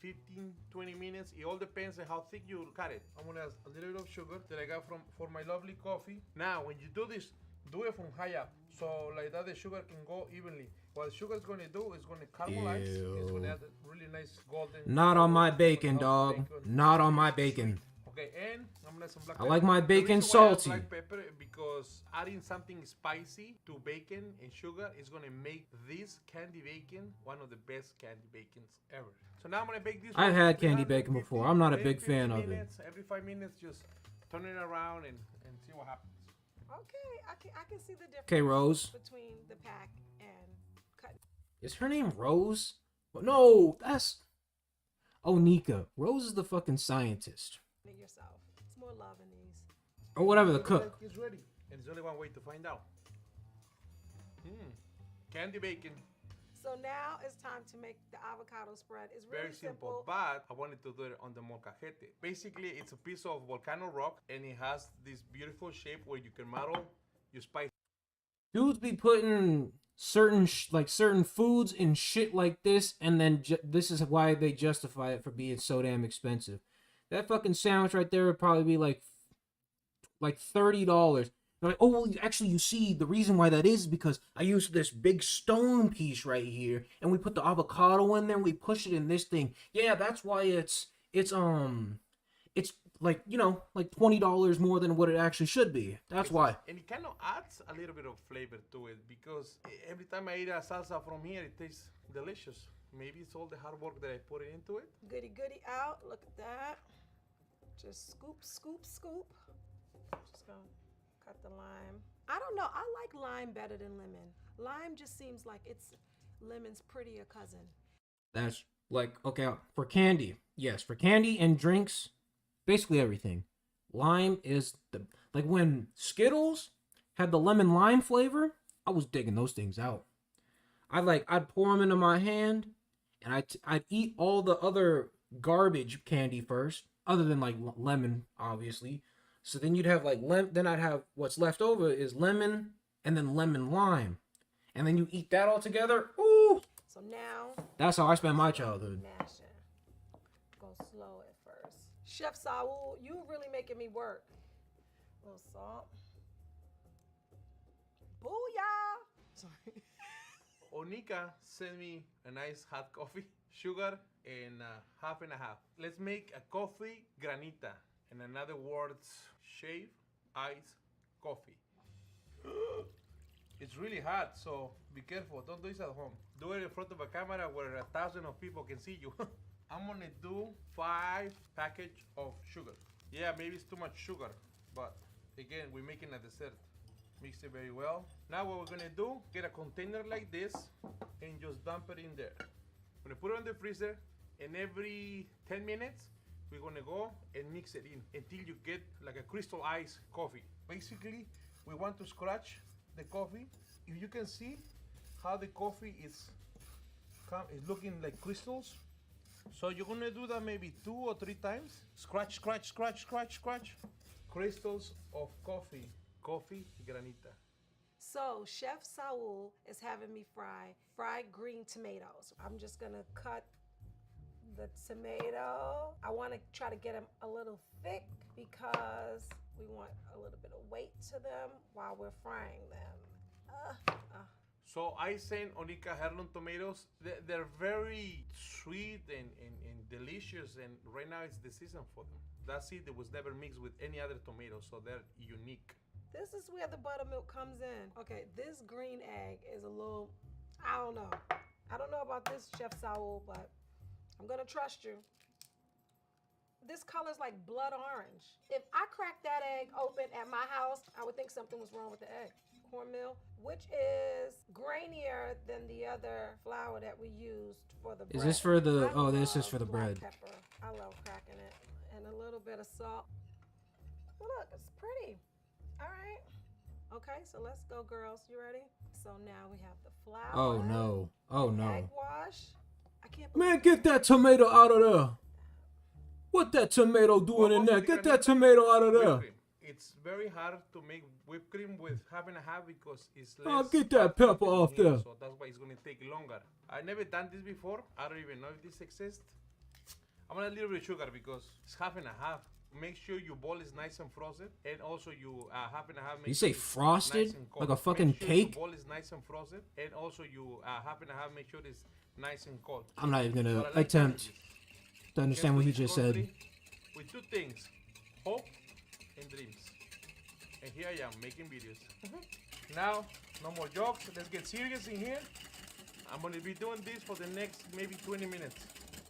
15-20 minutes. It all depends on how thick you cut it. I'm gonna add a little bit of sugar that I got for my lovely coffee. Now, when you do this, do it from high up, so like that the sugar can go evenly. What sugar is gonna do is gonna caramelize. It's gonna add a really nice golden. Not on my color. bacon, Gonna help dog. the bacon. Not on my bacon. Okay, and I'm gonna add some black I pepper. like my The bacon reason why I add salty. black pepper because adding something spicy to bacon and sugar is gonna make this candy bacon one of the best candy bacons ever. So now I'm gonna bake this. I've one had for candy bacon 350, before. I'm not a maybe big fan 15 of it. minutes. Every 5 minutes, just turn it around and see what happens. Okay, I can see the difference. Okay, Rose. Between the pack and cut. Is her name Rose? No, that's Onika. Rose is the fucking scientist. It yourself. It's more love in these. Or whatever, the Looks cook. like it's ready, and there's only one way to find out. Candy bacon. So now it's time to make the avocado spread. It's really Very simple, but I wanted to do it on the molcajete. Basically, it's a piece of volcano rock, and it has this beautiful shape where you can model your spice. Dudes be putting certain certain foods in shit like this, and then this is why they justify it for being so damn expensive. That fucking sandwich right there would probably be like $30. They're like, oh, well, actually, you see, the reason why that is because I used this big stone piece right here, and we put the avocado in there, and we push it in this thing. Yeah, that's why it's like, you know, like $20 more than what it actually should be. That's why. And it kind of adds a little bit of flavor to it because every time I eat a salsa from here, it tastes delicious. Maybe it's all the hard work that I put into it. Goody goody out. Look at that. Just scoop, scoop, scoop. Just gonna cut the lime. I don't know. I like lime better than lemon. Lime just seems like it's lemon's prettier cousin. That's like, okay, for candy. Yes, for candy and drinks, basically everything. Lime is like when Skittles had the lemon lime flavor, I was digging those things out. I'd pour them into my hand, and I'd eat all the other garbage candy first, other than like lemon, obviously. So then you'd have like then I'd have what's left over is lemon and then lemon lime, and then you eat that all together. Ooh! So now That's how I spent my childhood. mash it. Go slow at first. Chef Saul, you really making me work. A little salt. Booyah! Sorry. Onika sent me a nice hot coffee, sugar, and half and a half. Let's make a coffee granita. In another words, shave, ice, coffee. It's really hot, so be careful. Don't do this at home. Do it in front of a camera where 1,000 of people can see you. I'm gonna do 5 packets of sugar. Yeah, maybe it's too much sugar, but again, we're making a dessert. Mix it very well. Now what we're gonna do, get a container like this and just dump it in there. We're gonna put it in the freezer, and every 10 minutes, we're gonna go and mix it in until you get like a crystal ice coffee. Basically, we want to scratch the coffee. If you can see how the coffee is looking like crystals. So you're gonna do that maybe 2 or 3 times. Scratch, scratch, scratch, scratch, scratch. crystals of coffee. Coffee granita. So Chef Saul is having me fry fried green tomatoes. I'm just gonna cut the tomato. I want to try to get them a little thick because we want a little bit of weight to them while we're frying them. So I sent Onika heirloom tomatoes. They're very sweet and delicious, and right now it's the season for them. That seed that was never mixed with any other tomato, so they're unique. This is where the buttermilk comes in. Okay, this green egg is a little, I don't know. I don't know about this, Chef Saul, but I'm gonna trust you. This color's like blood orange. If I cracked that egg open at my house, I would think something was wrong with the egg. Cornmeal, which is grainier than the other flour that we used for the bread. Is this for the? Oh, this is for the black bread. Pepper. I love cracking it, and a little bit of salt. Well, look, it's pretty. All right. Okay, so let's go, girls. You ready? So now we have the flour. Oh no! Oh no! Egg wash. I can't. Man, get that tomato out of there! What that tomato doing in there? Get that tomato out of there! It's very hard to make whipped cream with half and a half because it's less. Oh, get that pepper off there! So that's why it's gonna take longer. I've never done this before. I don't even know if this exists. I'm gonna add a little bit of sugar because it's half and a half. Make sure your bowl is nice and frozen, and also you half and a half. You say frosted? Nice and cold. Like a fucking make sure cake? Your bowl is nice and frozen, and also you half and a half. Make sure it's nice and cold. I'm not even gonna But I like attempt that. to understand what he just said. With two things, hope and dreams. And here I am making videos. Now, no more jokes. Let's get serious in here. I'm gonna be doing this for the next maybe 20 minutes.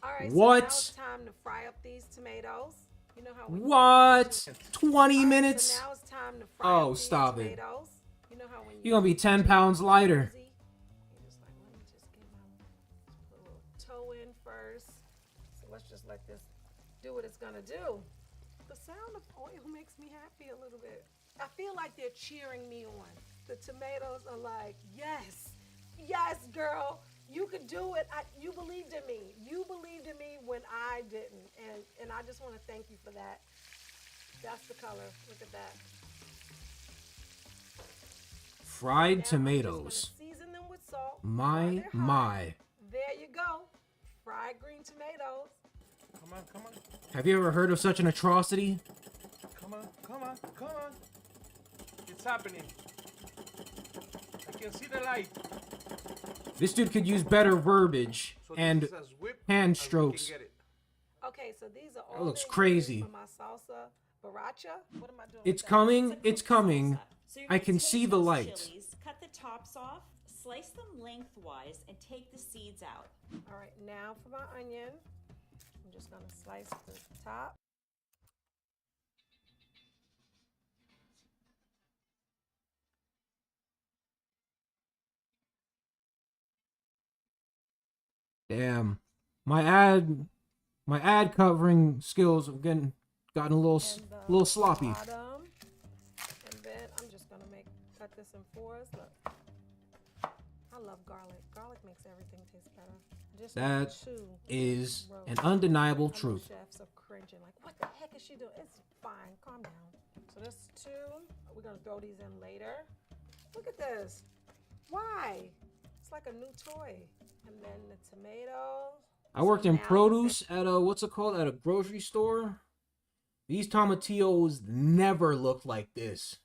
All right. What? So now it's time to fry up these tomatoes. You know how we What? 20 minutes? So now it's time to fry up these stop it! tomatoes. You know how when You're gonna be 10 pounds lighter. You're just like, let me just get my little toe in first. So let's just let this do what it's gonna do. The sound of oil makes me happy a little bit. I feel like they're cheering me on. The tomatoes are like, yes, yes, girl, you could do it. You believed in me. You believed in me when I didn't. And I just want to thank you for that. That's the color. Look at that. Fried tomatoes. Season them with salt. My. There you go. Fried green tomatoes. Come on, come on. Have you ever heard of such an atrocity? Come on, come on, come on. It's happening. I can see the light. This dude could use better verbiage and hand strokes. Okay, so these are all That looks the crazy. ingredients for my salsa baracha. What am I doing? It's with that? coming. It's coming. So you're I gonna can take see the those light. chilies, cut the tops off, slice them lengthwise, and take the seeds out. All right, now for my onion. I'm just gonna slice the top. Damn. My ad covering skills have gotten a little sloppy. Bottom. And then I'm just gonna cut this in fours. Look. I love garlic. Garlic makes everything taste better. Just That two is rows. an undeniable I know truth. Chefs are cringing like, what the heck is she doing? It's fine. Calm down. So this two. We're gonna throw these in later. Look at this. Why? It's like a new toy. And then the tomatoes. I worked in now- produce at a what's it called, at a grocery store. These tomatillos never looked like this.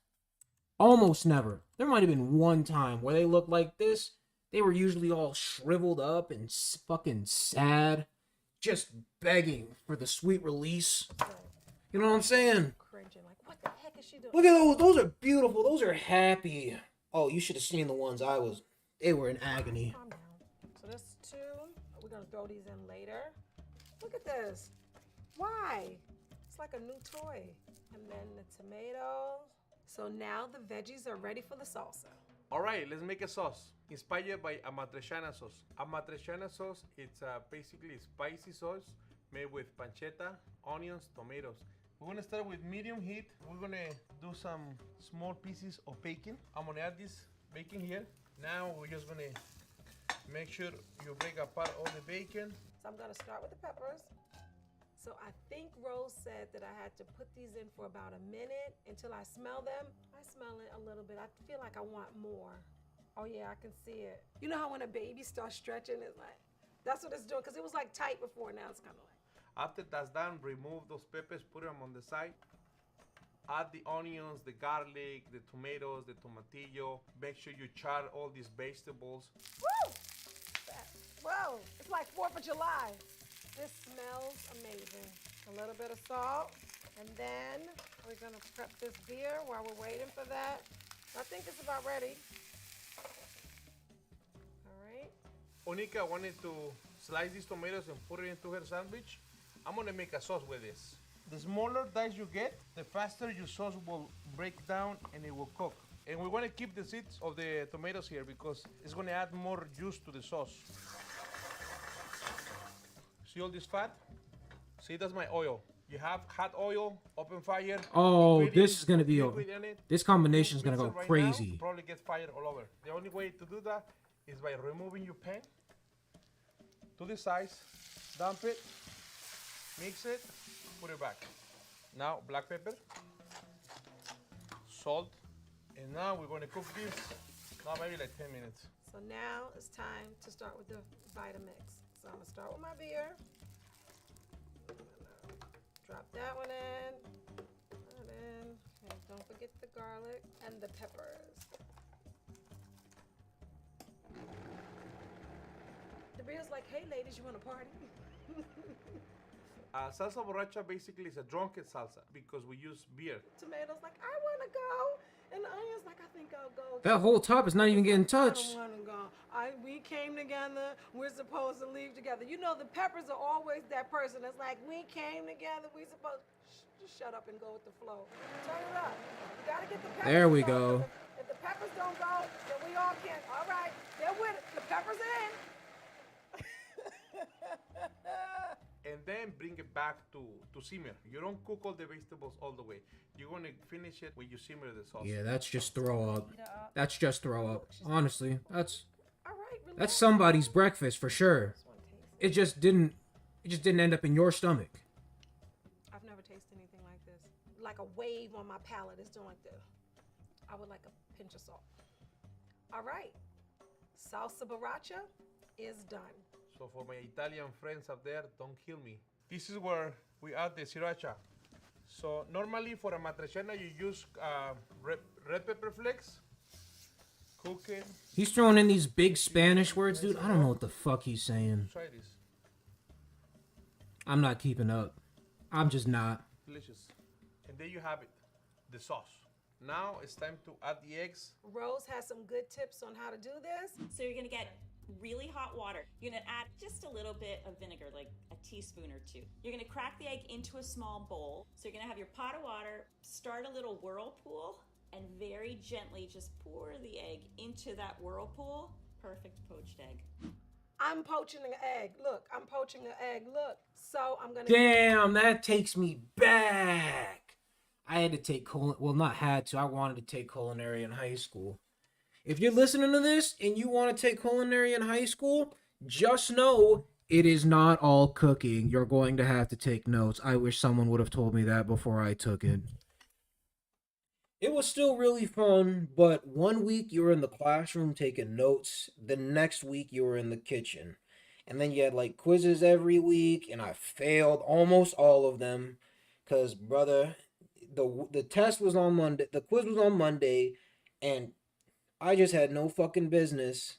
Almost never. There might have been one time where they looked like this. They were usually all shriveled up and fucking sad, just begging for the sweet release. You know what I'm saying? Cringing like, what the heck is she doing? Look at those. Those are beautiful. Those are happy. Oh, you should have seen the ones I was. They were in agony. Calm down. So this two. We're gonna throw these in later. Look at this. Why? It's like a new toy. And then the tomatoes. So now the veggies are ready for the salsa. All right, let's make a sauce inspired by amatriciana sauce. Amatriciana sauce, it's basically a spicy sauce made with pancetta, onions, tomatoes. We're gonna start with medium heat. We're gonna do some small pieces of bacon. I'm gonna add this bacon here. Now we're just gonna make sure you break apart all the bacon. So I'm gonna start with the peppers. So I think Rose said that I had to put these in for about a minute until I smell them. I smell it a little bit. I feel like I want more. Oh yeah, I can see it. You know how when a baby starts stretching, it's like, that's what it's doing, because it was like tight before, now it's kind of like. After that's done, remove those peppers, put them on the side. Add the onions, the garlic, the tomatoes, the tomatillo. Make sure you char all these vegetables. Woo! Whoa, it's like 4th of July. This smells amazing. A little bit of salt, and then we're gonna prep this beer while we're waiting for that. I think it's about ready. All right. Onika wanted to slice these tomatoes and put it into her sandwich. I'm gonna make a sauce with this. The smaller dice you get, the faster your sauce will break down and it will cook. And we want to keep the seeds of the tomatoes here because it's going to add more juice to the sauce. See all this fat? See, that's my oil. You have hot oil, open fire. Oh, liquid this in- is gonna be liquid in it. this combination is gonna Mix go it right crazy. now, probably get fire all over. The only way to do that is by removing your pan to the sides, dump it, mix it, put it back. Now black pepper, salt, and now we're going to cook this. Now maybe like 10 minutes. So now it's time to start with the Vitamix. So I'm gonna start with my beer. Drop that one in. That in. And don't forget the garlic and the peppers. The beer's like, hey ladies, you want to party? Salsa borracha basically is a drunken salsa because we use beer. Tomatoes like, I want to go. And the onion's like, I think I'll go. That whole top is not even getting I touched. don't want to go. We came together. We're supposed to leave together. You know, the peppers are always that person that's like, we came together. We supposed. Just shut up and go with the flow. Turn it up. You gotta get the peppers. There we going, go. 'cause If the peppers don't go, then we all can't. All right, they're with it. The peppers in. And then bring it back to simmer. You don't cook all the vegetables all the way. You're going to finish it when you simmer the sauce. Yeah, that's just throw up. That's just throw up. Honestly, that's All right, relax. that's somebody's breakfast for sure. It just didn't end up in your stomach. I've never tasted anything like this. Like a wave on my palate. It's doing like this. I would like a pinch of salt. All right. Salsa borracha is done. So for my Italian friends out there, don't kill me. This is where we add the sriracha. So normally for a matriciana, you use red pepper flakes. Cook it. He's throwing in these big Spanish words, dude. I don't know what the fuck he's saying. Try this. I'm not keeping up. I'm just not. Delicious. And there you have it, the sauce. Now it's time to add the eggs. Rose has some good tips on how to do this. So you're gonna get really hot water. You're gonna add just a little bit of vinegar, like a teaspoon or 2. You're gonna crack the egg into a small bowl. So you're gonna have your pot of water, start a little whirlpool, and very gently just pour the egg into that whirlpool. Perfect poached egg. I'm poaching an egg. Look, I'm poaching an egg. Look. So I'm gonna. Damn, that takes me back. I had to take well, not had to. I wanted to take culinary in high school. If you're listening to this and you want to take culinary in high school, just know it is not all cooking. You're going to have to take notes. I wish someone would have told me that before I took it. It was still really fun, but one week you were in the classroom taking notes. The next week you were in the kitchen. And then you had like quizzes every week, and I failed almost all of them. Because, brother, the test was on Monday. The quiz was on Monday, and I just had no fucking business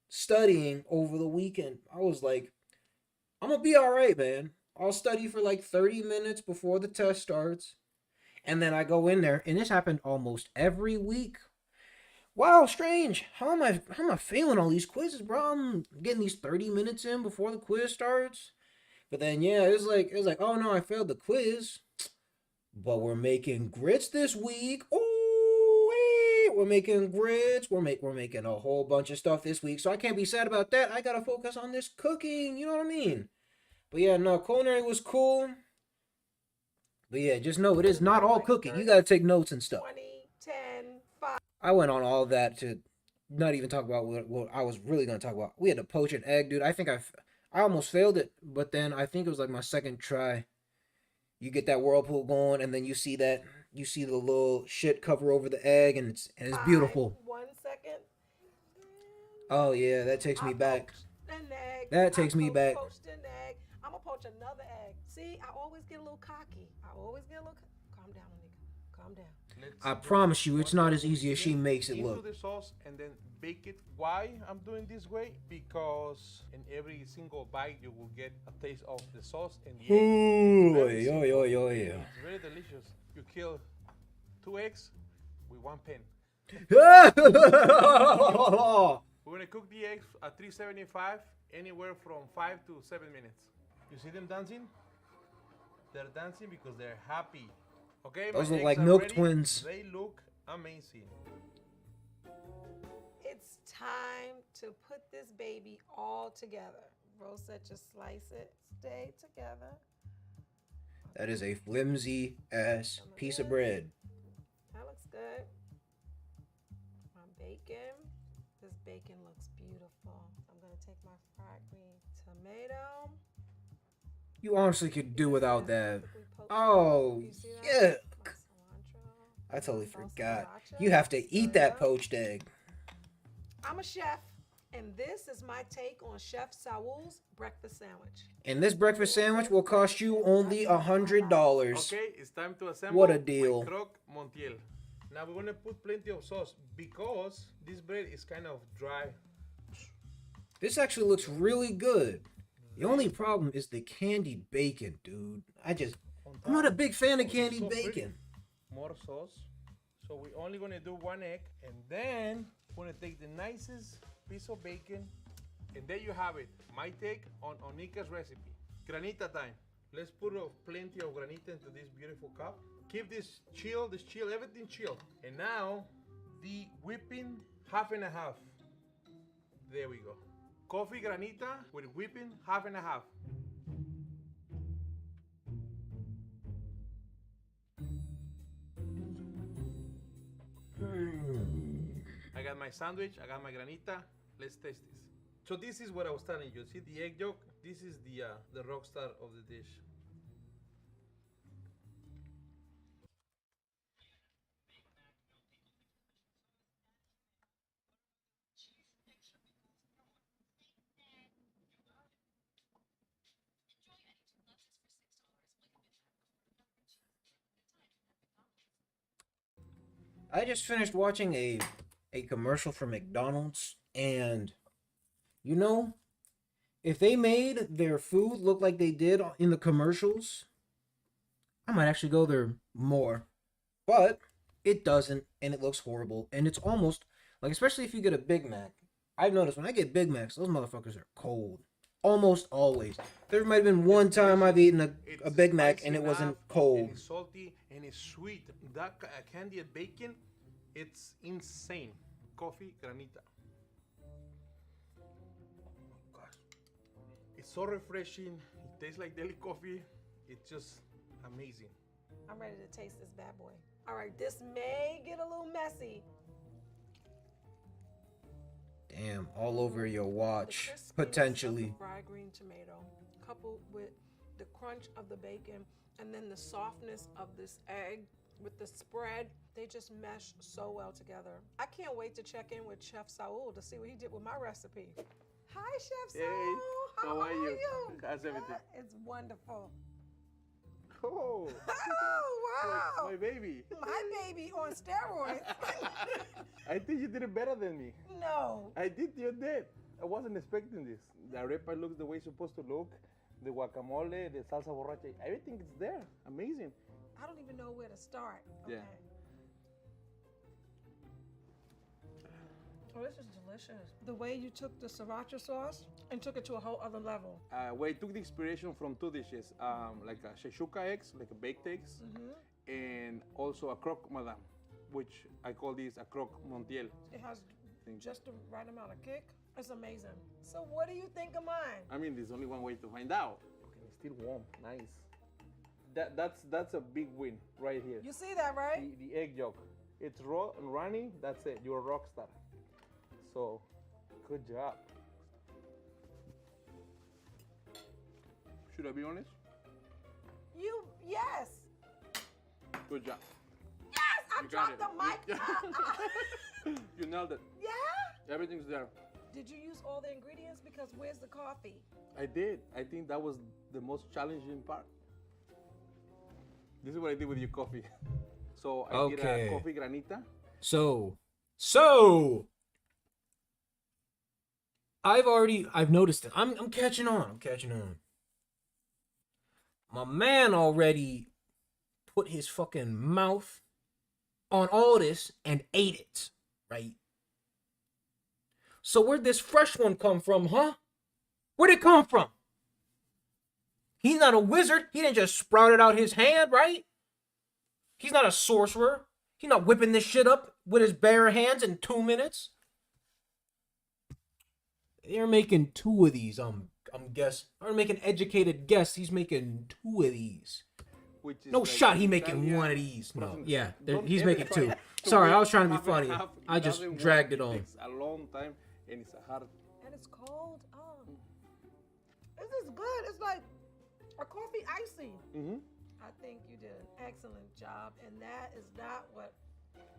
studying over the weekend. I was like, I'm gonna be all right, man. I'll study for like 30 minutes before the test starts. And then I go in there, and this happened almost every week. Wow, strange. How am I failing all these quizzes, bro? I'm getting these 30 minutes in before the quiz starts. But then yeah, it was like, oh no, I failed the quiz. But we're making grits this week. Ooh, we're making grits. We're making a whole bunch of stuff this week. So I can't be sad about that. I gotta focus on this cooking. You know what I mean? But yeah, no, culinary was cool. But yeah, just know it is not all cooking. You gotta take notes and stuff. 20, 10, 5. I went on all that to not even talk about what I was really gonna talk about. We had to poach an egg, dude. I think I almost failed it, but then I think it was like my second try. You get that whirlpool going, and then you see the little shit cover over the egg, and it's beautiful. 1 second. Oh yeah, that takes me back. An egg. That takes me back. Poached an egg. I'm gonna poach another egg. See, I always get a little cocky. Calm down, nigga. Calm down. I promise you, it's not as easy as she makes it into look. the sauce and then bake it. Why I'm doing this way? Because in every single bite you will get a taste of the sauce and the egg. Ooh, Very yo, simple. yo, yo, yo. It's very delicious. You kill 2 eggs with 1 pen. We're We're gonna cook the eggs at 375, anywhere from 5 to 7 minutes. You see them dancing? They're dancing because they're happy. Okay, Those my look eggs like are milk ready. twins. They look amazing. It's time to put this baby all together. Rosa, just slice it. Stay together. That is a flimsy ass piece of bread. That looks good. My bacon. This bacon looks beautiful. I'm gonna take my fried green tomato. You honestly could do without that. Oh, yeah. I totally forgot. You have to eat that poached egg. I'm a chef, and this is my take on Chef Saul's breakfast sandwich. And this breakfast sandwich will cost you only $100. Okay, it's time to assemble What a deal. my croque montiel. Now we're gonna put plenty of sauce because this bread is kind of dry. This actually looks really good. The only problem is the candied bacon, dude. I'm not a big fan of candied So pretty. bacon. More sauce. So we're only gonna do 1 egg, and then we're gonna take the nicest piece of bacon, and there you have it. My take on Onika's recipe. Granita time. Let's put plenty of granita into this beautiful cup. Keep this chill, everything chill. And now, the whipping, half and a half. There we go. Coffee granita with whipping, half and a half. I got my sandwich, I got my granita. Let's taste this. So this is what I was telling you. See the egg yolk? This is the rock star of the dish. I just finished watching a commercial for McDonald's, and you know, if they made their food look like they did in the commercials, I might actually go there more. But it doesn't, and it looks horrible, and it's almost like, especially if you get a Big Mac. I've noticed when I get Big Macs, those motherfuckers are cold. Almost always. There might have been one time I've eaten a Big Mac and it wasn't cold. And it's salty and it's sweet. That candied bacon, it's insane. Coffee granita. Gosh. It's so refreshing. It tastes like daily coffee. It's just amazing. I'm ready to taste this bad boy. All right, this may get a little messy. Damn, all over your watch, The potentially. fried green tomato, coupled with the crunch of the bacon, and then the softness of this egg with the spread, they just mesh so well together. I can't wait to check in with Chef Saul to see what he did with my recipe. Hi, Chef Saul. Hey, how are you? How's everything? It's wonderful. Oh, Oh, wow. my baby. My baby on steroids. I think you did it better than me. No. I did, you did. I wasn't expecting this. The arepa looks the way it's supposed to look. The guacamole, the salsa borracha, everything is there. Amazing. I don't even know where to start. Okay. Yeah. Oh, this is delicious. The way you took the sriracha sauce and took it to a whole other level. Well, I took the inspiration from 2 dishes, like a shashuka eggs, like a baked eggs, and also a croque madame, which I call this a croque montiel. It has just the right amount of kick. It's amazing. So what do you think of mine? I mean, there's only one way to find out. Okay, it's still warm. Nice. That's a big win right here. You see that, right? The egg yolk. It's raw and runny. That's it. You're a rock star. So, good job. Should I be honest? Yes. Good job. Yes, I You got dropped the mic. You nailed it. Yeah? Everything's there. Did you use all the ingredients? Because where's the coffee? I did. I think that was the most challenging part. This is what I did with your coffee. So I did Okay. a coffee granita. So I've noticed it. I'm catching on. I'm catching on. My man already put his fucking mouth on all this and ate it, right? So where'd this fresh one come from, huh? Where'd it come from? He's not a wizard. He didn't just sprout it out his hand, right? He's not a sorcerer. He's not whipping this shit up with his bare hands in 2 minutes. They're making 2 of these, I'm guessing. I'm making an educated guess. He's making 2 of these. No shot he making 1 of these. No, yeah, he's making 2. Sorry, I was trying to be funny. I just dragged it on. It takes a long time and it's a hard. And it's cold. This is good. It's like a coffee icy. Mm-hmm. I think you did an excellent job, and that is not what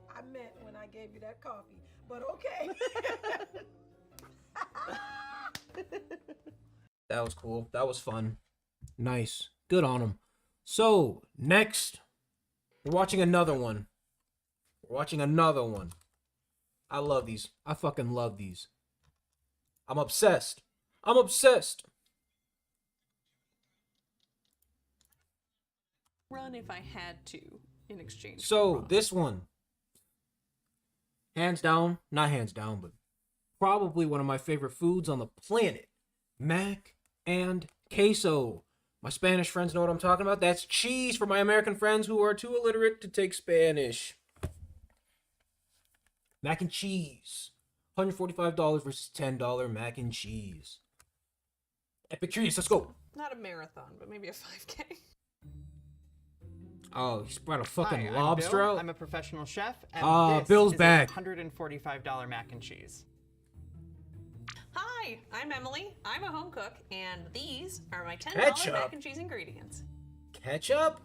I meant when I gave you that coffee. But okay. That was cool. That was fun. Nice. Good on him. So, next, we're watching another one. I love these. I fucking love these. I'm obsessed. Run if I had to in exchange. So, this one, not hands down, but probably one of my favorite foods on the planet. Mac and queso. My Spanish friends know what I'm talking about. That's cheese for my American friends who are too illiterate to take Spanish. Mac and cheese. $145 versus $10 mac and cheese. Epic trees, let's go. Not a marathon, but maybe a 5K. Oh, he's brought a fucking Hi, lobster I'm Bill. out? I'm a professional chef, and this Bill's is back. a $145 mac and cheese. Hi, I'm Emily. I'm a home cook, and these are my $10 Ketchup. mac and cheese ingredients. Ketchup?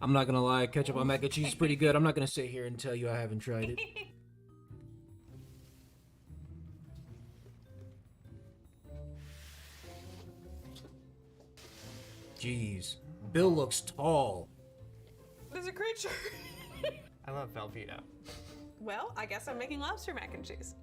I'm not gonna lie, ketchup on mac and cheese is pretty good. I'm not gonna sit here and tell you I haven't tried it. Jeez. Bill looks tall. There's a creature. I love Velveeta. Well, I guess I'm making lobster mac and cheese.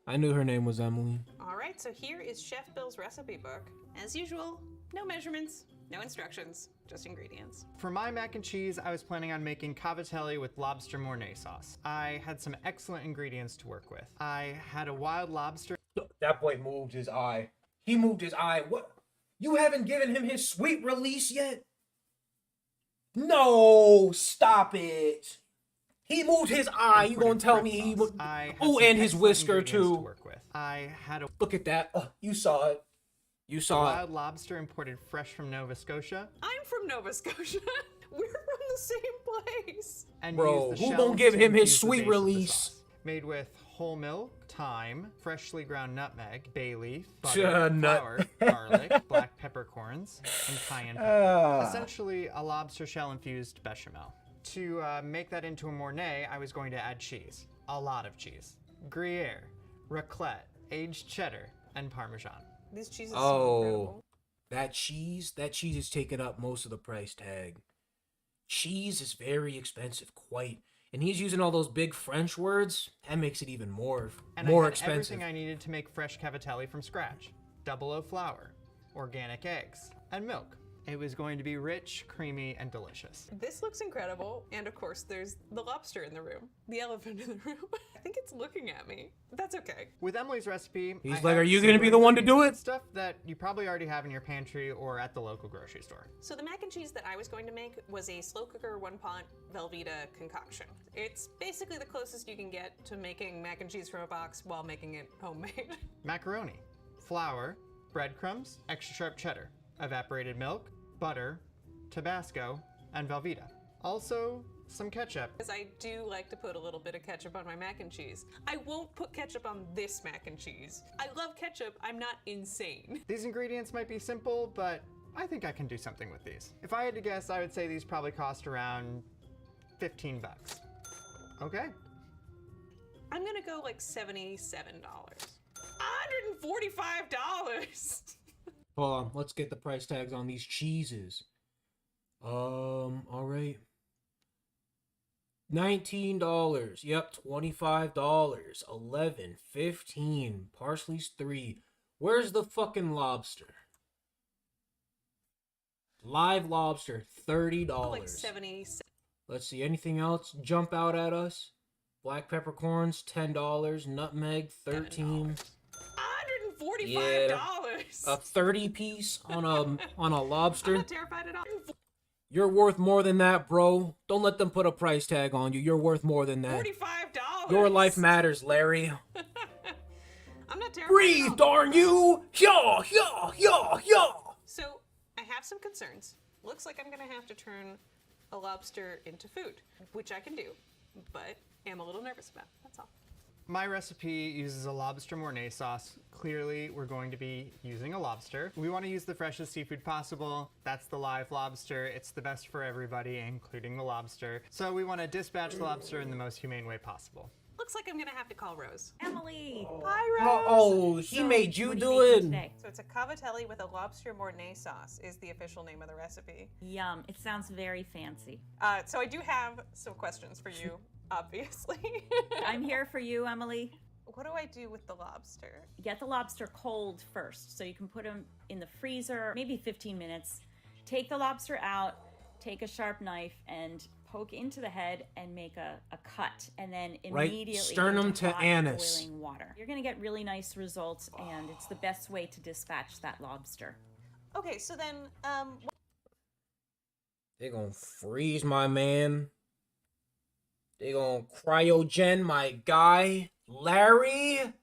I knew her name was Emily. All right, so here is Chef Bill's recipe book. As usual, no measurements, no instructions, just ingredients. For my mac and cheese, I was planning on making cavatelli with lobster mornay sauce. I had some excellent ingredients to work with. I had a wild lobster. That boy moved his eye. He moved his eye. What? You haven't given him his sweet release yet? No, stop it. He moved his eye. You gonna tell me he moved? Oh, and his whisker too. I had a look at that. Oh, you saw it. You saw it. wild lobster imported fresh from Nova Scotia. I'm from Nova Scotia. We're from the same place. And Bro, used the who shells gonna give to him his infuse the sweet base of the release? sauce. Made with whole milk, thyme, freshly ground nutmeg, bay leaf, butter, Nut. flour, garlic, black peppercorns, and cayenne pepper. Essentially, a lobster shell infused bechamel. To make that into a mornay, I was going to add cheese. A lot of cheese. Gruyere, raclette, aged cheddar, and Parmesan. These cheeses Oh, that cheese is taking up most of the price tag. Cheese is very expensive, quite. And he's using all those big French words. That makes it even more And I had expensive. everything I needed to make fresh cavatelli from scratch. 00 flour, organic eggs, and milk. It was going to be rich, creamy, and delicious. This looks incredible. And of course, there's the lobster in the room, the elephant in the room. I think it's looking at me. That's okay. With Emily's recipe, He's I like, have "Are you simple gonna be the one to do ingredients, it?" Stuff that you probably already have in your pantry or at the local grocery store. So the mac and cheese that I was going to make was a slow cooker 1-pot Velveeta concoction. It's basically the closest you can get to making mac and cheese from a box while making it homemade. Macaroni, flour, breadcrumbs, extra sharp cheddar, evaporated milk, butter, Tabasco, and Velveeta. Also, some ketchup. Because I do like to put a little bit of ketchup on my mac and cheese. I won't put ketchup on this mac and cheese. I love ketchup, I'm not insane. These ingredients might be simple, but I think I can do something with these. If I had to guess, I would say these probably cost around 15 bucks. Okay. I'm gonna go like $77. $145! Hold on, let's get the price tags on these cheeses. All right. $19. Yep, $25. 11, 15. Parsley's 3. Where's the fucking lobster? Live lobster, $30. Like 70. Let's see, anything else jump out at us? Black peppercorns, $10. Nutmeg, $13. $145! Yeah, a 30 piece on a lobster. I'm not terrified at all. You're worth more than that, bro. Don't let them put a price tag on you. You're worth more than that. $45! Your life matters, Larry. I'm not terrified. Breathe, darn you! Yaw, yaw, yaw, yaw! So, I have some concerns. Looks like I'm gonna have to turn a lobster into food, which I can do, but am a little nervous about. That's all. My recipe uses a lobster Mornay sauce. Clearly, we're going to be using a lobster. We want to use the freshest seafood possible. That's the live lobster. It's the best for everybody, including the lobster. So we want to dispatch the lobster in the most humane way possible. Looks like I'm gonna have to call Rose. Emily! Hi, Rose! Oh, he made you do it. So it's a cavatelli with a lobster Mornay sauce is the official name of the recipe. Yum. It sounds very fancy. So I do have some questions for you, obviously. I'm here for you, Emily. What do I do with the lobster? Get the lobster cold first, so you can put them in the freezer, maybe 15 minutes. Take the lobster out, take a sharp knife, and poke into the head and make a cut, and then immediately sternum into to hot, anus. boiling water. You're gonna get really nice results, and it's the best way to dispatch that lobster. Okay, so then, They gonna freeze my man. They gonna cryogen my guy. Larry?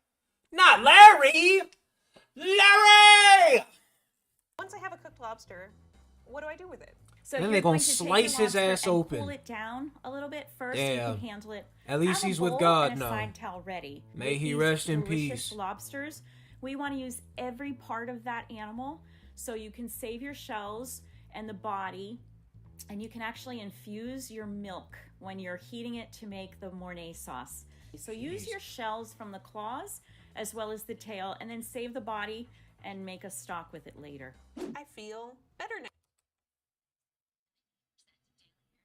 Not Larry! Larry! once I have a cooked lobster, what do I do with it? So Then you're they gonna going to take the slice his lobster ass and open. Pull it down a little bit first, so you Damn. can handle it. At least Have a he's with bowl God and a now. side towel ready. May With he these rest in delicious peace. Lobsters, we want to use every part of that animal, so you can save your shells and the body, and you can actually infuse your milk when you're heating it to make the Mornay sauce. So use your shells from the claws as well as the tail, and then save the body and make a stock with it later. I feel better now.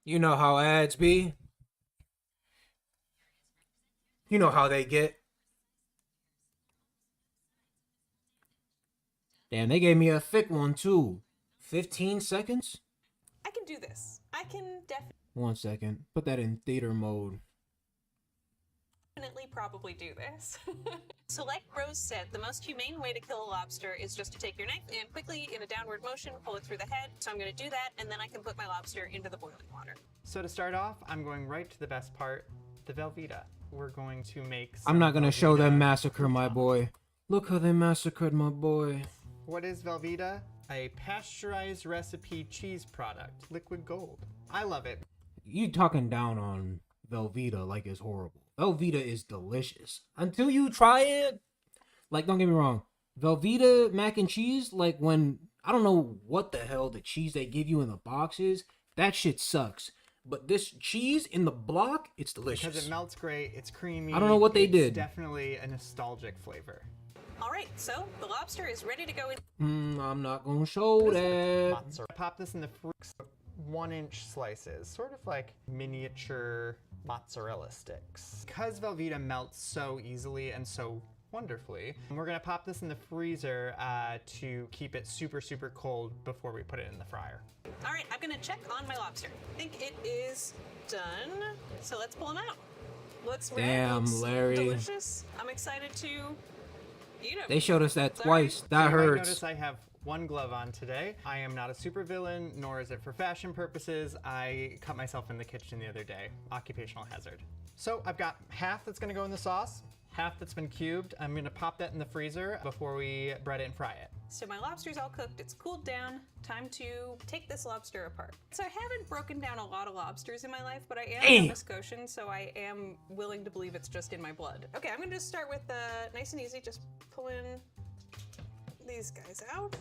You know how ads be. You know how they get. Damn, they gave me a thick one too. 15 seconds? I can do this. I can 1 second. Put that in theater mode. definitely probably do this. So like Rose said, the most humane way to kill a lobster is just to take your knife and quickly, in a downward motion, pull it through the head. So I'm going to do that, and then I can put my lobster into the boiling water. So to start off, I'm going right to the best part, the Velveeta. We're going to make some I'm not gonna show them Velveeta. massacre my boy. Look how they massacred my boy. What is Velveeta? A pasteurized recipe cheese product, liquid gold. I love it. You talking down on Velveeta like it's horrible. Velveeta is delicious. Until you try it, like, don't get me wrong, Velveeta mac and cheese, like when, I don't know what the hell the cheese they give you in the box is, that shit sucks. But this cheese in the block, it's delicious. Because it melts great, it's creamy. I don't know what they it's did. Definitely a nostalgic flavor. All right, so the lobster is ready to go in. I'm not gonna show that. Mozzarella. Pop this in the 1-inch slices, sort of like miniature mozzarella sticks. Because Velveeta melts so easily and so wonderfully, we're gonna pop this in the freezer to keep it super, super cold before we put it in the fryer. All right, I'm gonna check on my lobster. I think it is done. So let's pull him out. Looks red, Damn, looks Larry. delicious. I'm excited to eat him. They showed us that Sorry. twice. That So you might hurts. notice I have one glove on today. I am not a supervillain, nor is it for fashion purposes. I cut myself in the kitchen the other day. Occupational hazard. So I've got half that's gonna go in the sauce, half that's been cubed. I'm gonna pop that in the freezer before we bread it and fry it. So my lobster's all cooked, it's cooled down, time to take this lobster apart. So I haven't broken down a lot of lobsters in my life, but I am Nova Scotian, so I am willing to believe it's just in my blood. Okay, I'm gonna just start with nice and easy, just pulling these guys out.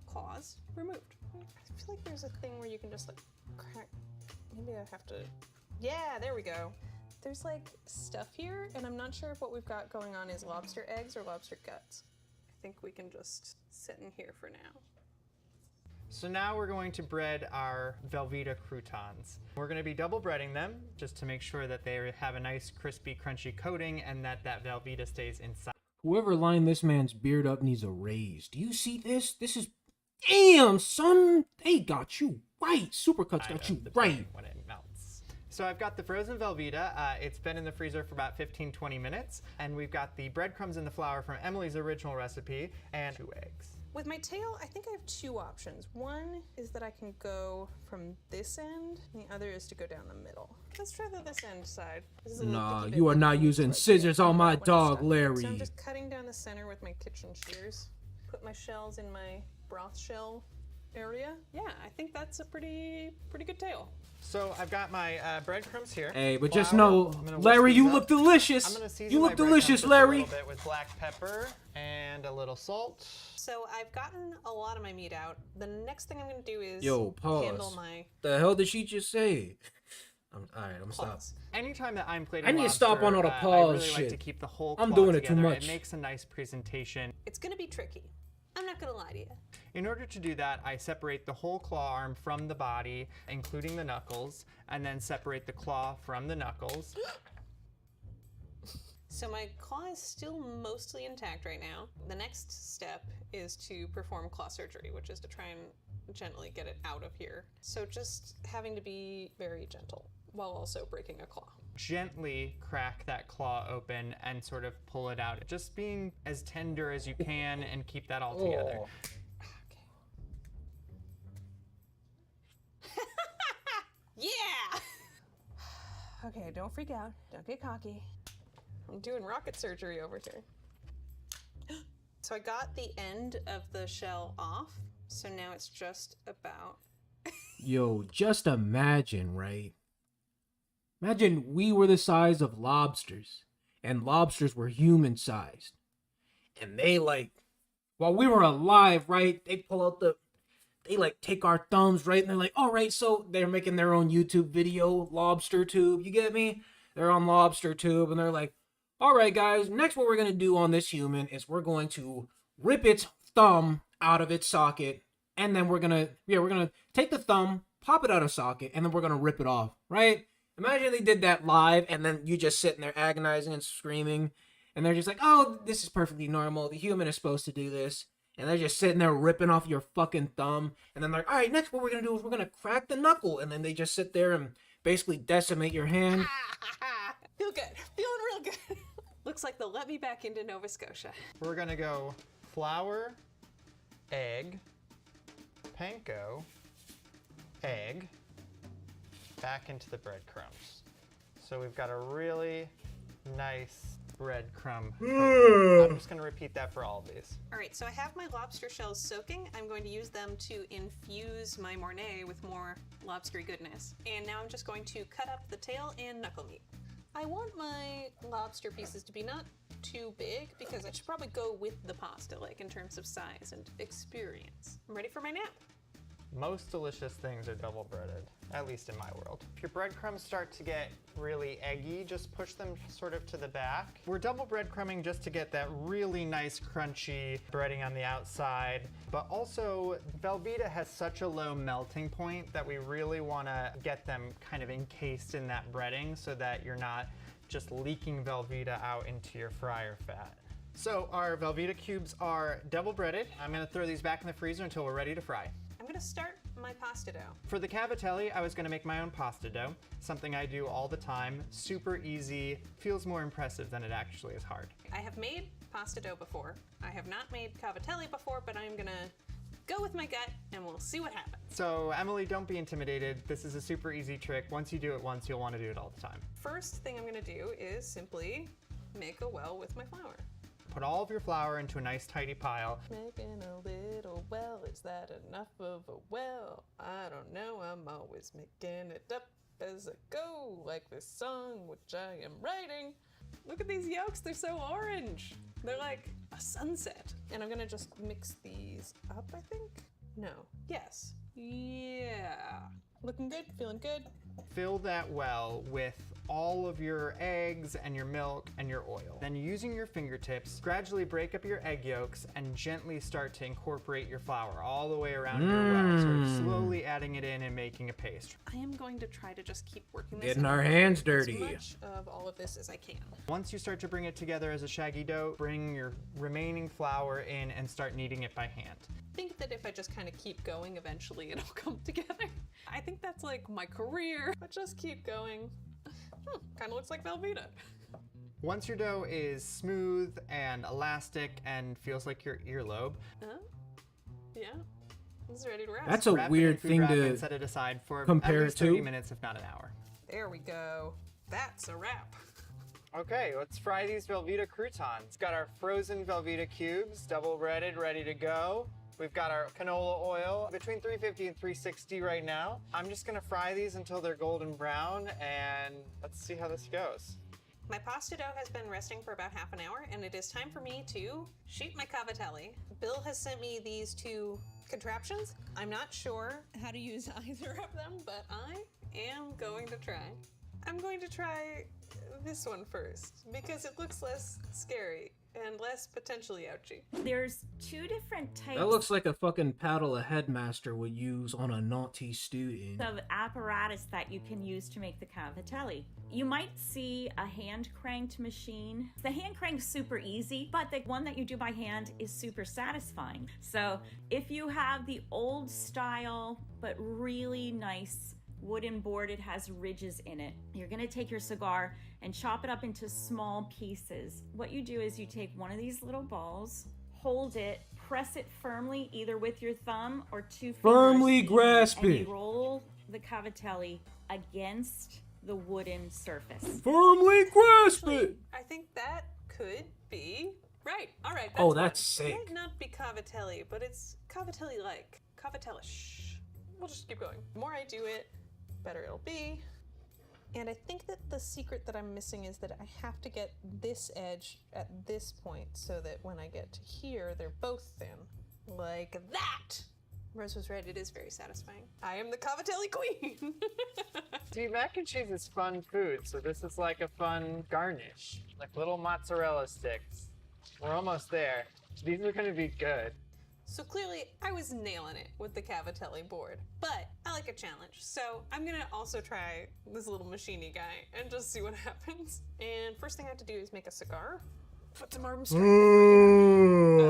Claws removed. I feel like there's a thing where you can just like crack, maybe I have to, yeah, there we go. There's like stuff here, and I'm not sure if what we've got going on is lobster eggs or lobster guts. I think we can just sit in here for now. So now we're going to bread our Velveeta croutons. We're going to be double breading them just to make sure that they have a nice crispy crunchy coating and that Velveeta stays inside. Whoever lined this man's beard up needs a raise. Do you see this? This is... Damn, son! They got you right. Supercuts got you right. When it melts. So I've got the frozen Velveeta. It's been in the freezer for about 15-20 minutes. And we've got the breadcrumbs in the flour from Emily's original recipe and 2 eggs. With my tail, I think I have 2 options. One is that I can go from this end, and the other is to go down the middle. Let's try this end side. This is a Nah, little you are not using scissors on my dog, Larry. So I'm just cutting down the center with my kitchen shears. Put my shells in my broth shell area. Yeah, I think that's a pretty good tail. So I've got my breadcrumbs here. Hey, but just know, Larry, you look delicious. I'm gonna season You my look delicious, breadcrumbs Larry. a little bit with black pepper and a little salt. So I've gotten a lot of my meat out. The next thing I'm gonna do is Yo, handle pause. my... The hell did she just say? Alright, I'm stop. Anytime that I'm plating I need to lobster, stop on all the I pause really shit. like to keep the whole I'm claw doing it too together. much. It makes a nice presentation. It's gonna be tricky. I'm not gonna lie to you. In order to do that, I separate the whole claw arm from the body, including the knuckles, and then separate the claw from the knuckles. So my claw is still mostly intact right now. The next step is to perform claw surgery, which is to try and gently get it out of here. So just having to be very gentle while also breaking a claw. Gently crack that claw open and sort of pull it out. Just being as tender as you can and keep that all together. Yeah! Okay, don't freak out. Don't get cocky. I'm doing rocket surgery over here. So I got the end of the shell off, so now it's just about... Yo, just imagine, right? Imagine we were the size of lobsters, and lobsters were human-sized. And they, like, while we were alive, right, they pull out they, like, take our thumbs, right, and they're like, all right, so they're making their own YouTube video, Lobster Tube, you get me? They're on Lobster Tube, and they're like, all right, guys, next what we're going to do on this human is we're going to rip its thumb out of its socket, and then we're going to take the thumb, pop it out of socket, and then we're going to rip it off, right? Imagine they did that live, and then you just sitting there agonizing and screaming, and they're just like, oh, this is perfectly normal. The human is supposed to do this. And they're just sitting there ripping off your fucking thumb. And then they're like, all right, next what we're going to do is we're going to crack the knuckle. And then they just sit there and basically decimate your hand. Feel good. Feeling real good. Looks like they'll let me back into Nova Scotia. We're gonna go flour, egg, panko, egg, back into the breadcrumbs. So we've got a really nice breadcrumb. I'm just gonna repeat that for all of these. All right, so I have my lobster shells soaking. I'm going to use them to infuse my Mornay with more lobstery goodness. And now I'm just going to cut up the tail and knuckle meat. I want my lobster pieces to be not too big because it should probably go with the pasta, like in terms of size and experience. I'm ready for my nap. Most delicious things are double breaded, at least in my world. If your breadcrumbs start to get really eggy, just push them sort of to the back. We're double breadcrumbing just to get that really nice crunchy breading on the outside, but also Velveeta has such a low melting point that we really want to get them kind of encased in that breading so that you're not just leaking Velveeta out into your fryer fat. So our Velveeta cubes are double breaded. I'm gonna throw these back in the freezer until we're ready to fry. I'm gonna start my pasta dough. For the cavatelli, I was gonna make my own pasta dough, something I do all the time, super easy, feels more impressive than it actually is hard. I have made pasta dough before. I have not made cavatelli before, but I'm gonna go with my gut and we'll see what happens. So Emily, don't be intimidated. This is a super easy trick. Once you do it once, you'll wanna do it all the time. First thing I'm gonna do is simply make a well with my flour. Put all of your flour into a nice tidy pile. Making a little well, is that enough of a well? I don't know, I'm always making it up as I go, like this song which I am writing. Look at these yolks, they're so orange. They're like a sunset. And I'm gonna just mix these up, I think? No. Yes. Yeah. Looking good, feeling good. Fill that well with all of your eggs and your milk and your oil. Then using your fingertips, gradually break up your egg yolks and gently start to incorporate your flour all the way around your well, sort of slowly adding it in and making a paste. I am going to try to just keep working this Getting up. our hands dirty. As much of all of this as I can. Once you start to bring it together as a shaggy dough, bring your remaining flour in and start kneading it by hand. I think that if I just kind of keep going, eventually it'll come together. I think that's like my career, but just keep going. Kind of looks like Velveeta. Once your dough is smooth and elastic and feels like your earlobe, Yeah, it's ready to wrap. That's a wrap it in weird food thing wrap to and set it aside for compare at least it 30 to. minutes, if not an hour. There we go. That's a wrap. Okay, let's fry these Velveeta croutons. Got our frozen Velveeta cubes, double breaded, ready to go. We've got our canola oil between 350 and 360 right now. I'm just gonna fry these until they're golden brown, and let's see how this goes. My pasta dough has been resting for about half an hour, and it is time for me to sheet my cavatelli. Bill has sent me these two contraptions. I'm not sure how to use either of them, but I am going to try. I'm going to try this one first, because it looks less scary and less potentially ouchy. There's two different types That looks like a fucking paddle a headmaster would use on a naughty student. of apparatus that you can use to make the cavatelli. You might see a hand cranked machine. The hand crank's super easy, but the one that you do by hand is super satisfying. So if you have the old style but really nice wooden board, it has ridges in it, you're gonna take your cigar and chop it up into small pieces. What you do is you take one of these little balls, hold it, press it firmly either with your thumb or two fingers. Firmly grasp and it. you roll the cavatelli against the wooden surface. Firmly grasp it. I think that could be right. All right. Oh, fine. that's sick. It might not be cavatelli, but it's cavatelli-like. Cavatellish. We'll just keep going. The more I do it, better it'll be. And I think that the secret that I'm missing is that I have to get this edge at this point so that when I get to here, they're both thin. Like that! Rose was right, it is very satisfying. I am the cavatelli queen! See, mac and cheese is fun food, so this is like a fun garnish. Like little mozzarella sticks. We're almost there. These are gonna be good. So clearly, I was nailing it with the cavatelli board, but I like a challenge, so I'm gonna also try this little machine-y guy and just see what happens. And first thing I have to do is make a cigar. Put some arm strength in.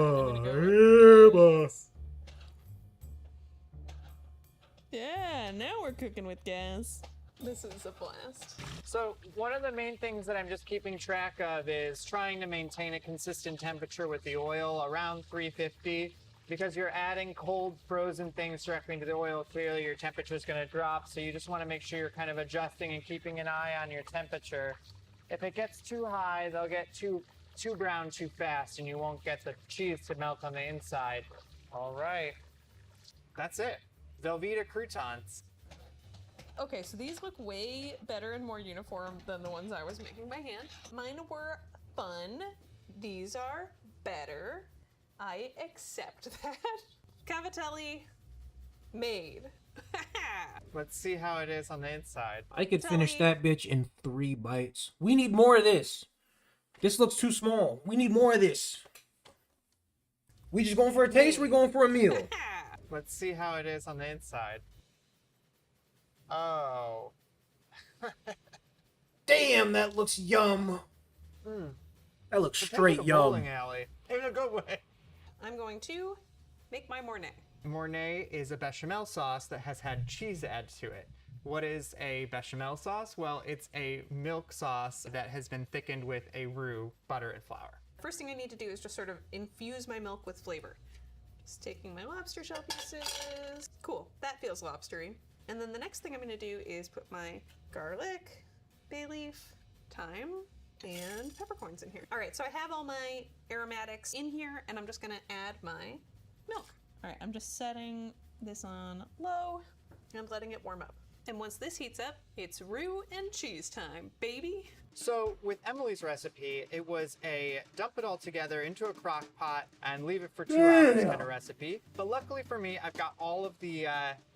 Yeah, now we're cooking with gas. This is a blast. So one of the main things that I'm just keeping track of is trying to maintain a consistent temperature with the oil around 350. Because you're adding cold frozen things directly into the oil, clearly your temperature is going to drop. So you just want to make sure you're kind of adjusting and keeping an eye on your temperature. If it gets too high, they'll get too brown too fast and you won't get the cheese to melt on the inside. All right, that's it. Velveeta croutons. Okay, so these look way better and more uniform than the ones I was making by hand. Mine were fun. These are better. I accept that. Cavatelli made. Let's see how it is on the inside. I could finish that bitch in 3 bites. We need more of this. This looks too small. We need more of this. We just going for a taste? We're going for a meal. Let's see how it is on the inside. Oh. Damn, that looks yum. That looks straight Like a yum. bowling alley. In a good way. I'm going to make my Mornay. Mornay is a bechamel sauce that has had cheese added to it. What is a bechamel sauce? Well, it's a milk sauce that has been thickened with a roux, butter, and flour. First thing I need to do is just sort of infuse my milk with flavor. Just taking my lobster shell pieces. Cool, that feels lobstery. And then the next thing I'm gonna do is put my garlic, bay leaf, thyme, and peppercorns in here. All right, so I have all my aromatics in here, and I'm just gonna add my milk. All right, I'm just setting this on low and letting it warm up. And once this heats up, it's roux and cheese time, baby. So with Emily's recipe, it was a dump it all together into a crock pot and leave it for 2 hours kind of recipe. But luckily for me, I've got all of the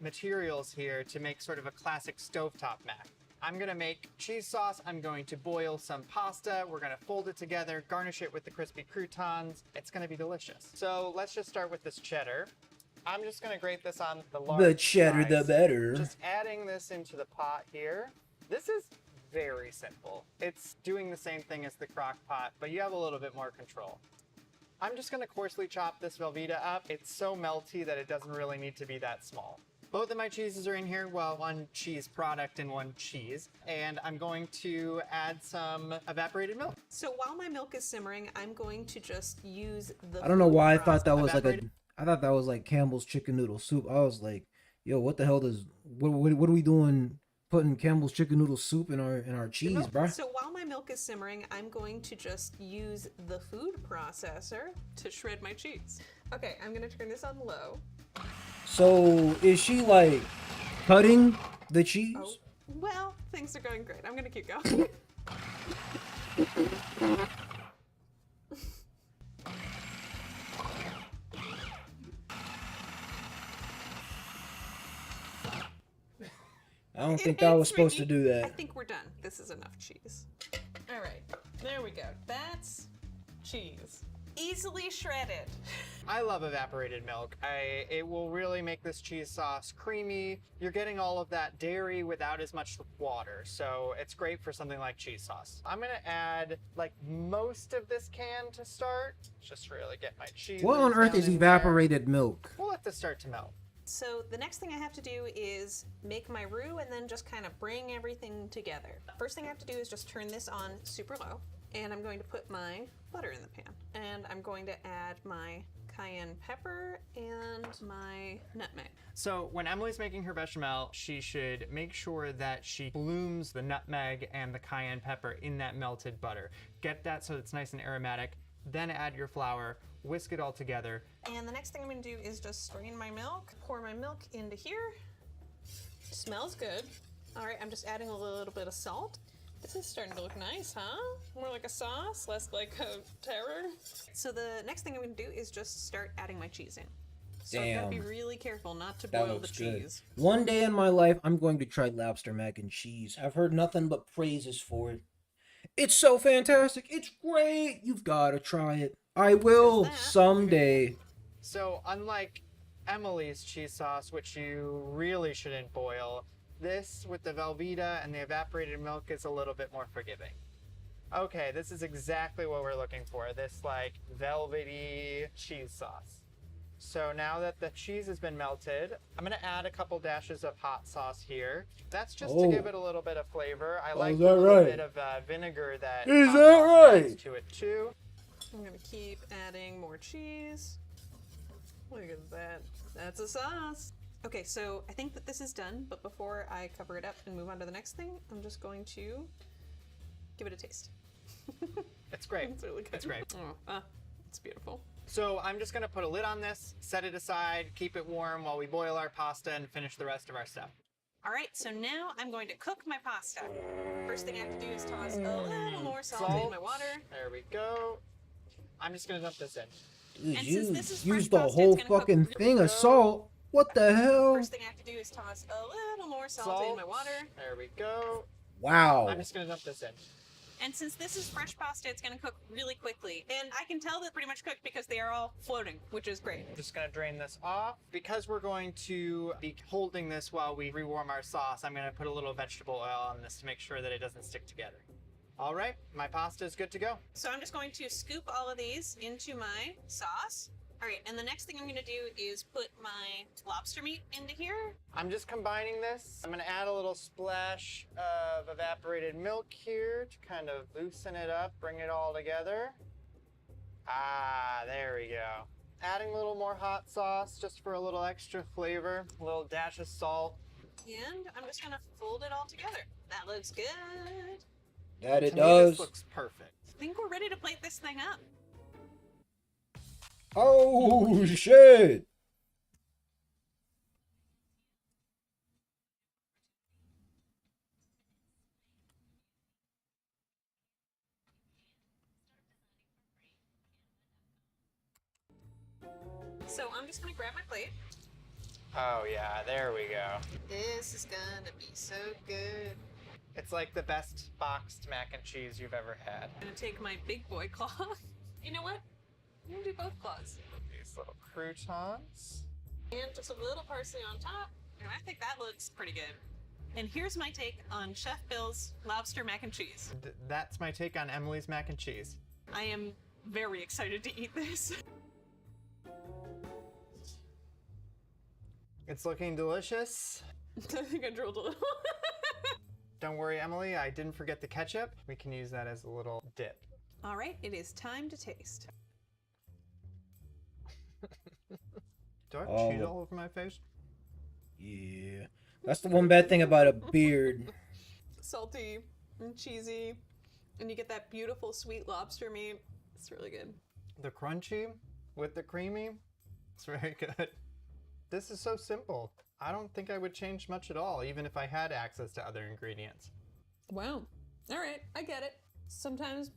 materials here to make sort of a classic stovetop mac. I'm gonna make cheese sauce, I'm going to boil some pasta, we're gonna fold it together, garnish it with the crispy croutons. It's gonna be delicious. So let's just start with this cheddar. I'm just gonna grate this on the large The cheddar, size. the better. Just adding this into the pot here. This is very simple. It's doing the same thing as the crock pot, but you have a little bit more control. I'm just gonna coarsely chop this Velveeta up. It's so melty that it doesn't really need to be that small. Both of my cheeses are in here, well, one cheese product and one cheese. And I'm going to add some evaporated milk. So while my milk is simmering, I'm going to just use the I don't know why I thought that was Evaporated- I thought that was like Campbell's chicken noodle soup. I was like, yo, what the hell what are we doing putting Campbell's chicken noodle soup in our cheese, bruh? So while my milk is simmering, I'm going to just use the food processor to shred my cheese. Okay, I'm gonna turn this on low. So is she like cutting the cheese? Oh, well, things are going great. I'm gonna keep going. I don't think I was supposed to do I that. think we're done. This is enough cheese. All right, there we go. That's cheese. Easily shredded. I love evaporated milk. It will really make this cheese sauce creamy. You're getting all of that dairy without as much water, so it's great for something like cheese sauce. I'm gonna add like most of this can to start. Just really get my cheese. What on earth is evaporated milk? We'll let this start to melt. So the next thing I have to do is make my roux and then just kind of bring everything together. First thing I have to do is just turn this on super low, and I'm going to put my butter in the pan. And I'm going to add my cayenne pepper and my nutmeg. So when Emily's making her bechamel, she should make sure that she blooms the nutmeg and the cayenne pepper in that melted butter. Get that so it's nice and aromatic. Then add your flour, whisk it all together. And the next thing I'm gonna do is just strain my milk, pour my milk into here. Smells good. All right, I'm just adding a little bit of salt. This is starting to look nice, huh? More like a sauce, less like a terror. So the next thing I'm gonna do is just start adding my cheese in. So I'm gonna be Damn. really careful not to That boil the looks good. cheese. One day in my life, I'm going to try lobster mac and cheese. I've heard nothing but praises for it. It's so fantastic. It's great. You've got to try it. I will someday. So unlike Emily's cheese sauce, which you really shouldn't boil, this with the Velveeta and the evaporated milk is a little bit more forgiving. Okay, this is exactly what we're looking for. This like velvety cheese sauce. So now that the cheese has been melted, I'm gonna add a couple dashes of hot sauce here. That's just to give it a little bit of flavor. I like is a that little right? bit of vinegar that Is hot that sauce right? adds to it too. I'm gonna keep adding more cheese. Look at that. That's a sauce. Okay, so I think that this is done, but before I cover it up and move on to the next thing, I'm just going to give it a taste. It's great. It's really good. It's great. Oh, it's beautiful. So I'm just gonna put a lid on this, set it aside, keep it warm while we boil our pasta and finish the rest of our stuff. All right, so now I'm going to cook my pasta. First thing I have to do is toss a little more salt in my water. There we go. I'm just gonna dump this in. Dude, And you since this is used fresh the pasta, whole it's gonna cook fucking really thing of salt. What the hell? First thing I have to do is toss a little more salt in my water. There we go. Wow. I'm just gonna dump this in. And since this is fresh pasta, it's gonna cook really quickly. And I can tell they're pretty much cooked because they are all floating, which is great. Just gonna drain this off. Because we're going to be holding this while we rewarm our sauce, I'm gonna put a little vegetable oil on this to make sure that it doesn't stick together. All right, my pasta is good to go. So I'm just going to scoop all of these into my sauce. All right, and the next thing I'm gonna do is put my lobster meat into here. I'm just combining this. I'm gonna add a little splash of evaporated milk here to kind of loosen it up, bring it all together. Ah, there we go. Adding a little more hot sauce just for a little extra flavor, a little dash of salt. And I'm just gonna fold it all together. That looks good. That it To me, does. this looks perfect. I think we're ready to plate this thing up. Oh shit! So I'm just gonna grab my plate. Oh yeah, there we go. This is gonna be so good. It's like the best boxed mac and cheese you've ever had. I'm gonna take my big boy claw. You know what? I'm gonna do both claws. These little croutons. And just a little parsley on top. And I think that looks pretty good. And here's my take on Chef Bill's lobster mac and cheese. That's my take on Emily's mac and cheese. I am very excited to eat this. It's looking delicious. I think I drooled a little. Don't worry, Emily, I didn't forget the ketchup. We can use that as a little dip. All right, it is time to taste. Do I have cheese all over my face? Yeah. That's the one bad thing about a beard. Salty and cheesy, and you get that beautiful sweet lobster meat. It's really good. The crunchy with the creamy, it's very good. This is so simple. I don't think I would change much at all, even if I had access to other ingredients. Wow. All right, I get it. Sometimes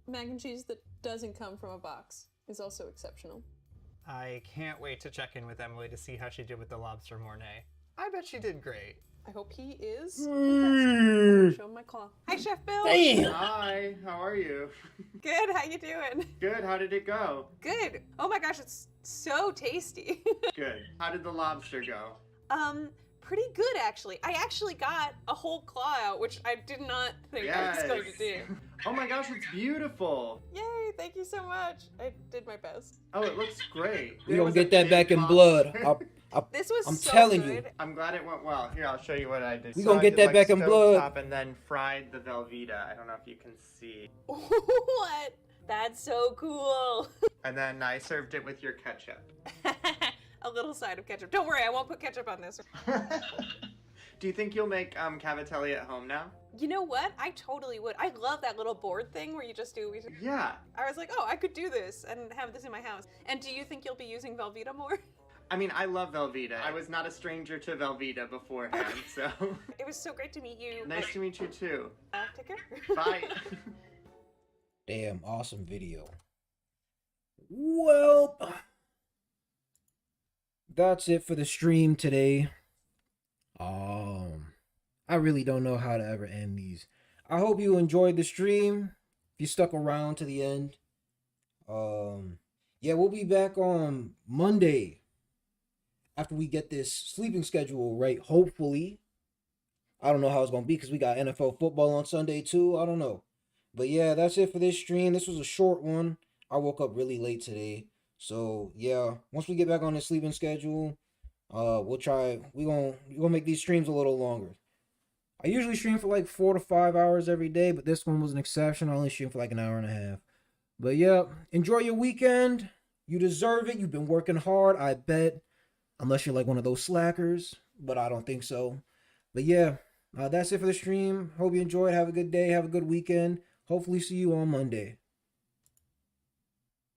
mac and cheese that doesn't come from a box is also exceptional. I can't wait to check in with Emily to see how she did with the lobster mornay. I bet she did great. I hope he is impressed. Show him my claw. Hi, Chef Bill. Damn. Hi, how are you? Good, how you doing? Good, how did it go? Good. Oh my gosh, it's so tasty. Good. How did the lobster go? Pretty good actually. I actually got a whole claw out, which I did not think I was going to do. Oh my gosh, it's beautiful. Yay, thank you so much. I did my best. Oh, it looks great. We gonna get that back in blood. This was I'm so telling good. you. I'm glad it went well. Here, I'll show you what I did. We So gonna I get did, that back in blood. stovetop and then fried the Velveeta. I don't know if you can see. What? That's so cool. And then I served it with your ketchup. A little side of ketchup. Don't worry, I won't put ketchup on this. Do you think you'll make cavatelli at home now? You know what? I totally would. I love that little board thing where you just do. Yeah. I was like, oh, I could do this and have this in my house. And do you think you'll be using Velveeta more? I mean, I love Velveeta. I was not a stranger to Velveeta beforehand, so. It was so great to meet you. Nice to meet you too. Take care. Bye. Damn, awesome video. Well, that's it for the stream today. I really don't know how to ever end these. I hope you enjoyed the stream. If you stuck around to the end. Yeah, we'll be back on Monday after we get this sleeping schedule right, hopefully. I don't know how it's going to be because we got NFL football on Sunday too. I don't know. But yeah, that's it for this stream. This was a short one. I woke up really late today. So yeah, once we get back on the sleeping schedule, we'll try. We're gonna make these streams a little longer. I usually stream for like 4 to 5 hours every day, but this one was an exception. I only streamed for like an hour and a half. But yeah, enjoy your weekend. You deserve it. You've been working hard, I bet. Unless you're like one of those slackers, but I don't think so. But yeah, that's it for the stream. Hope you enjoyed. Have a good day. Have a good weekend. Hopefully see you on Monday.